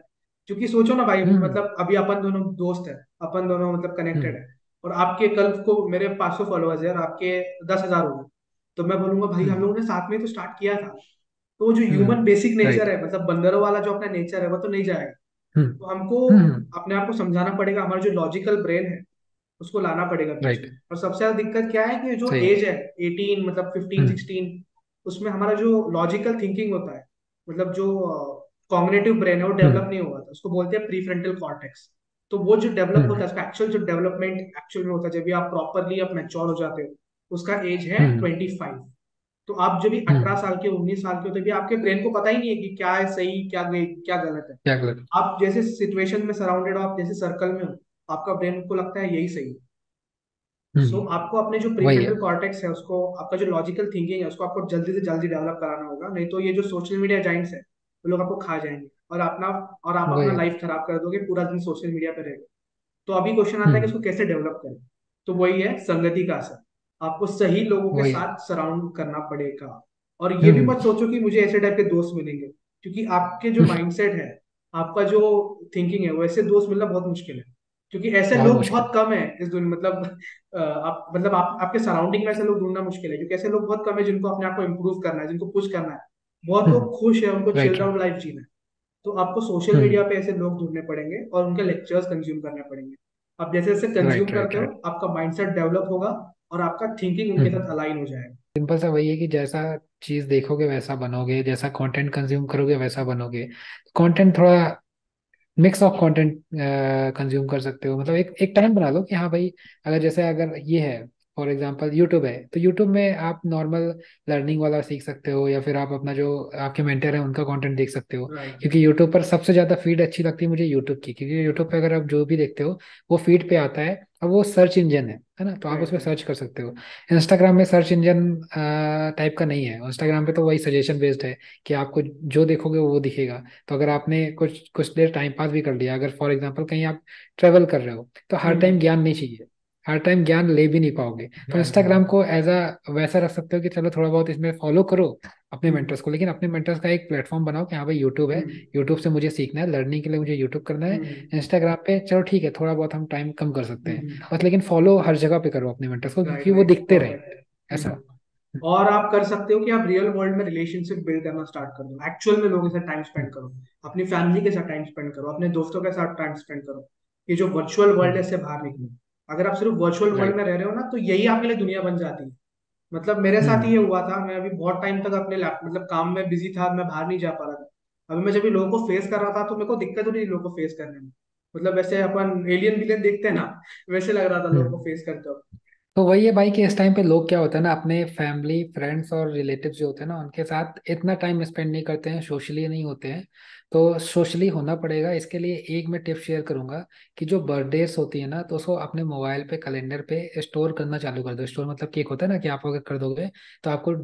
[SPEAKER 2] क्योंकि सोचो ना भाई,
[SPEAKER 1] हम्म
[SPEAKER 2] मतलब अभी अपन दोनों दोस्त है, अपन दोनों मतलब कनेक्टेड
[SPEAKER 1] हम्म
[SPEAKER 2] है, और आपके कल को मेरे 500 फॉलोअर्स है और आपके 10,000 हो गए, तो मैं बोलूंगा भाई हम
[SPEAKER 1] हम्म
[SPEAKER 2] लोगों ने साथ में ही तो स्टार्ट किया था। तो वो जो
[SPEAKER 1] hmm.
[SPEAKER 2] Human basic nature
[SPEAKER 1] right.
[SPEAKER 2] है, मतलब बंदरों वाला जो अपना नेचर है, वो तो नहीं जाएगा।
[SPEAKER 1] हम्म
[SPEAKER 2] तो हमको
[SPEAKER 1] हम्म।
[SPEAKER 2] अपने आप को समझाना पड़ेगा, हमारा जो लॉजिकल ब्रेन है उसको लाना पड़ेगा बीच
[SPEAKER 1] राइट।
[SPEAKER 2] में। और सबसे ज्यादा दिक्कत क्या है कि जो
[SPEAKER 1] सही है।
[SPEAKER 2] एज है 18, मतलब 15
[SPEAKER 1] हम्म
[SPEAKER 2] 16, उसमें हमारा जो लॉजिकल थिंकिंग होता है, मतलब जो कॉग्निटिव ब्रेन है, वो डेवलप
[SPEAKER 1] हम्म
[SPEAKER 2] नहीं हुआ था, उसको बोलते हैं प्रीफ्रंटल कॉर्टेक्स। तो वो जो डेवलप होता
[SPEAKER 1] हम्म
[SPEAKER 2] है, उसका एक्चुअल जो डेवलपमेंट एक्चुअल में होता है जब भी आप प्रॉपरली आप मैच्योर हो जाते हो, उसका एज है
[SPEAKER 1] हम्म
[SPEAKER 2] 25। तो आप जब भी 18
[SPEAKER 1] हम्म।
[SPEAKER 2] साल के 19 साल के होते भी आपके ब्रेन को पता ही नहीं है कि क्या है सही, क्या गलत है।
[SPEAKER 1] क्या गलत।
[SPEAKER 2] आप जैसे सिचुएशन में सराउंडेड हो, आप जैसे सर्कल में हो, आपका ब्रेन को लगता है यही सही है। सो
[SPEAKER 1] हम्म।
[SPEAKER 2] आपको अपने जो
[SPEAKER 1] वही है।
[SPEAKER 2] प्रीफ्रंटल कॉर्टेक्स है उसको, आपका जो लॉजिकल थिंकिंग है उसको आपको जल्दी से जल्दी डेवलप कराना होगा, नहीं तो ये जो सोशल मीडिया जाइंट्स है वो लोग आपको खा जाएंगे, और आप
[SPEAKER 1] वही
[SPEAKER 2] अपना
[SPEAKER 1] है।
[SPEAKER 2] लाइफ खराब कर दोगे, पूरा दिन सोशल मीडिया पे रहेगा। तो अभी क्वेश्चन आता है कि
[SPEAKER 1] हम्म।
[SPEAKER 2] इसको कैसे डेवलप करें। तो वही है संगति का असर। आपको सही लोगों के
[SPEAKER 1] वही है।
[SPEAKER 2] साथ सराउंड करना पड़ेगा। और ये भी
[SPEAKER 1] हम्म।
[SPEAKER 2] मत सोचो कि मुझे ऐसे टाइप के दोस्त मिलेंगे, क्योंकि आपके जो माइंडसेट है, आपका जो थिंकिंग है, वैसे दोस्त मिलना बहुत मुश्किल है। क्योंकि ऐसे
[SPEAKER 1] बहुत
[SPEAKER 2] लोग
[SPEAKER 1] मुश्किल।
[SPEAKER 2] बहुत कम है इस दुनिया, मतलब आप मतलब आप आपके सराउंडिंग में ऐसे लोग ढूंढना मुश्किल है, क्योंकि ऐसे लोग बहुत कम है जिनको अपने आप को इम्प्रूव करना है, जिनको पुश करना है। बहुत
[SPEAKER 1] हम्म।
[SPEAKER 2] लोग खुश है, उनको
[SPEAKER 1] right
[SPEAKER 2] chilled out
[SPEAKER 1] right.
[SPEAKER 2] Life जीना है। तो आपको सोशल
[SPEAKER 1] हम्म।
[SPEAKER 2] मीडिया पे ऐसे लोग ढूंढने पड़ेंगे और उनके लेक्चर्स कंज्यूम करने पड़ेंगे। आप जैसे जैसे कंज्यूम
[SPEAKER 1] राइट राइट
[SPEAKER 2] करते हो,
[SPEAKER 1] राइट।
[SPEAKER 2] आपका माइंडसेट डेवलप होगा और आपका थिंकिंग उनके साथ
[SPEAKER 1] हम्म।
[SPEAKER 2] अलाइन हो जाएगा।
[SPEAKER 1] सिंपल सा वही है कि जैसा चीज देखोगे वैसा बनोगे, जैसा कंटेंट कंज्यूम करोगे वैसा बनोगे। कंटेंट थोड़ा मिक्स ऑफ कंटेंट कंज्यूम कर सकते हो, मतलब एक एक टाइम बना लो कि हाँ भाई, अगर ये है, फॉर एग्जांपल यूट्यूब है, तो यूट्यूब में आप नॉर्मल लर्निंग वाला सीख सकते हो, या फिर आप अपना जो आपके मेंटर है उनका कंटेंट देख सकते हो।
[SPEAKER 2] राइट।
[SPEAKER 1] क्योंकि यूट्यूब पर सबसे ज्यादा फीड अच्छी लगती है मुझे यूट्यूब की, क्योंकि यूट्यूब पे अगर आप जो भी देखते हो वो फीड पे आता है, और वो सर्च इंजन है ना, तो आप
[SPEAKER 2] राइट।
[SPEAKER 1] उसमें
[SPEAKER 2] राइट।
[SPEAKER 1] सर्च कर सकते हो। इंस्टाग्राम में सर्च इंजन टाइप का नहीं है, इंस्टाग्राम पे तो वही सजेशन बेस्ड है कि आपको जो देखोगे वो दिखेगा। तो अगर आपने कुछ कुछ देर टाइम पास भी कर लिया, अगर फॉर एग्जांपल कहीं आप ट्रेवल कर रहे हो, तो हर टाइम
[SPEAKER 2] हम्म।
[SPEAKER 1] ज्ञान नहीं चाहिए, हर टाइम ज्ञान ले भी नहीं पाओगे। तो
[SPEAKER 2] राइट।
[SPEAKER 1] इंस्टाग्राम को एज अ वैसा रख सकते हो कि चलो थोड़ा बहुत इसमें फॉलो करो अपने
[SPEAKER 2] हम्म।
[SPEAKER 1] मेंटर्स को, लेकिन अपने मेंटर्स का एक प्लेटफॉर्म बनाओ कि हाँ भाई यूट्यूब है,
[SPEAKER 2] हम्म।
[SPEAKER 1] यूट्यूब से मुझे सीखना है, लर्निंग के लिए मुझे यूट्यूब करना है।
[SPEAKER 2] हम्म।
[SPEAKER 1] इंस्टाग्राम पे चलो ठीक है, थोड़ा बहुत हम टाइम कम कर सकते हैं,
[SPEAKER 2] हम्म।
[SPEAKER 1] बस लेकिन फॉलो हर जगह पे करो अपने मेंटर्स को,
[SPEAKER 2] राइट।
[SPEAKER 1] क्योंकि वो
[SPEAKER 2] राइट।
[SPEAKER 1] दिखते रहे
[SPEAKER 2] परफेक्ट।
[SPEAKER 1] ऐसा।
[SPEAKER 2] और आप कर सकते हो कि आप रियल वर्ल्ड में रिलेशनशिप बिल्ड करना स्टार्ट कर दो, एक्चुअल में लोगों के साथ टाइम स्पेंड करो, अपनी फैमिली के साथ टाइम स्पेंड करो, अपने दोस्तों के साथ टाइम स्पेंड करो। ये जो वर्चुअल वर्ल्ड है इससे बाहर निकलो। अगर आप सिर्फ वर्चुअल वर्ल्ड में
[SPEAKER 1] राइट।
[SPEAKER 2] रह रहे हो ना, तो यही आपके लिए दुनिया बन जाती है। मतलब मेरे साथ ही ये
[SPEAKER 1] हम्म।
[SPEAKER 2] हुआ था, मैं अभी बहुत टाइम तक अपने मतलब काम में बिजी था, मैं बाहर नहीं जा पा रहा था। अभी मैं जब भी लोगों को फेस कर रहा था तो मेरे को दिक्कत हो रही थी लोगों को फेस करने में। मतलब वैसे अपन एलियन विलियन देखते हैं ना, वैसे लग रहा था लोगों को
[SPEAKER 1] हम्म।
[SPEAKER 2] फेस करते हो।
[SPEAKER 1] तो वही है भाई कि इस टाइम पे लोग क्या होता है ना, अपने फैमिली फ्रेंड्स और रिलेटिव्स जो होते हैं ना उनके साथ इतना टाइम स्पेंड नहीं करते हैं, सोशली नहीं होते हैं। तो सोशली होना पड़ेगा, इसके लिए एक मैं टिप शेयर करूंगा कि जो बर्थडेज होती है ना, तो उसको अपने मोबाइल पे कैलेंडर पे स्टोर करना चालू कर दो। स्टोर मतलब कि एक होता है ना कि आप अगर कर दोगे तो आपको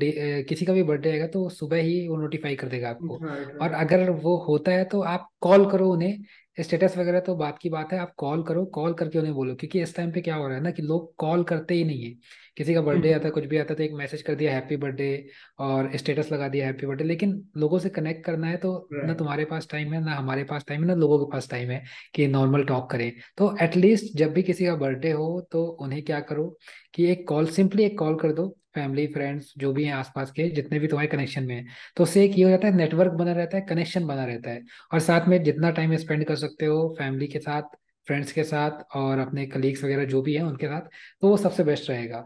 [SPEAKER 1] किसी का भी बर्थडे आएगा तो सुबह ही वो नोटिफाई कर देगा आपको।
[SPEAKER 2] राइट।
[SPEAKER 1] और
[SPEAKER 2] राइट।
[SPEAKER 1] अगर वो होता है तो आप कॉल करो उन्हें। स्टेटस वगैरह तो बात की बात है, आप कॉल करो, कॉल करके उन्हें बोलो, क्योंकि इस टाइम पे क्या हो रहा है ना कि लोग कॉल करते ही नहीं है। किसी का बर्थडे आता है, कुछ भी आता है, तो एक मैसेज कर दिया हैप्पी बर्थडे और स्टेटस लगा दिया हैप्पी बर्थडे, लेकिन लोगों से कनेक्ट करना है तो ना
[SPEAKER 2] राइट।
[SPEAKER 1] तुम्हारे पास टाइम है, ना हमारे पास टाइम है, ना लोगों के पास टाइम है कि नॉर्मल टॉक करें। तो एटलीस्ट जब भी किसी का बर्थडे हो तो उन्हें क्या करो कि एक कॉल, सिंपली एक कॉल कर दो, फैमिली फ्रेंड्स जो भी हैं आसपास के जितने भी तुम्हारे कनेक्शन में हैं। तो उससे एक ये हो जाता है, नेटवर्क बना रहता है, कनेक्शन बना रहता है। और साथ में जितना टाइम स्पेंड कर सकते हो फैमिली के साथ, फ्रेंड्स के साथ और अपने कलीग्स वगैरह जो भी हैं उनके साथ, तो वो सबसे बेस्ट रहेगा।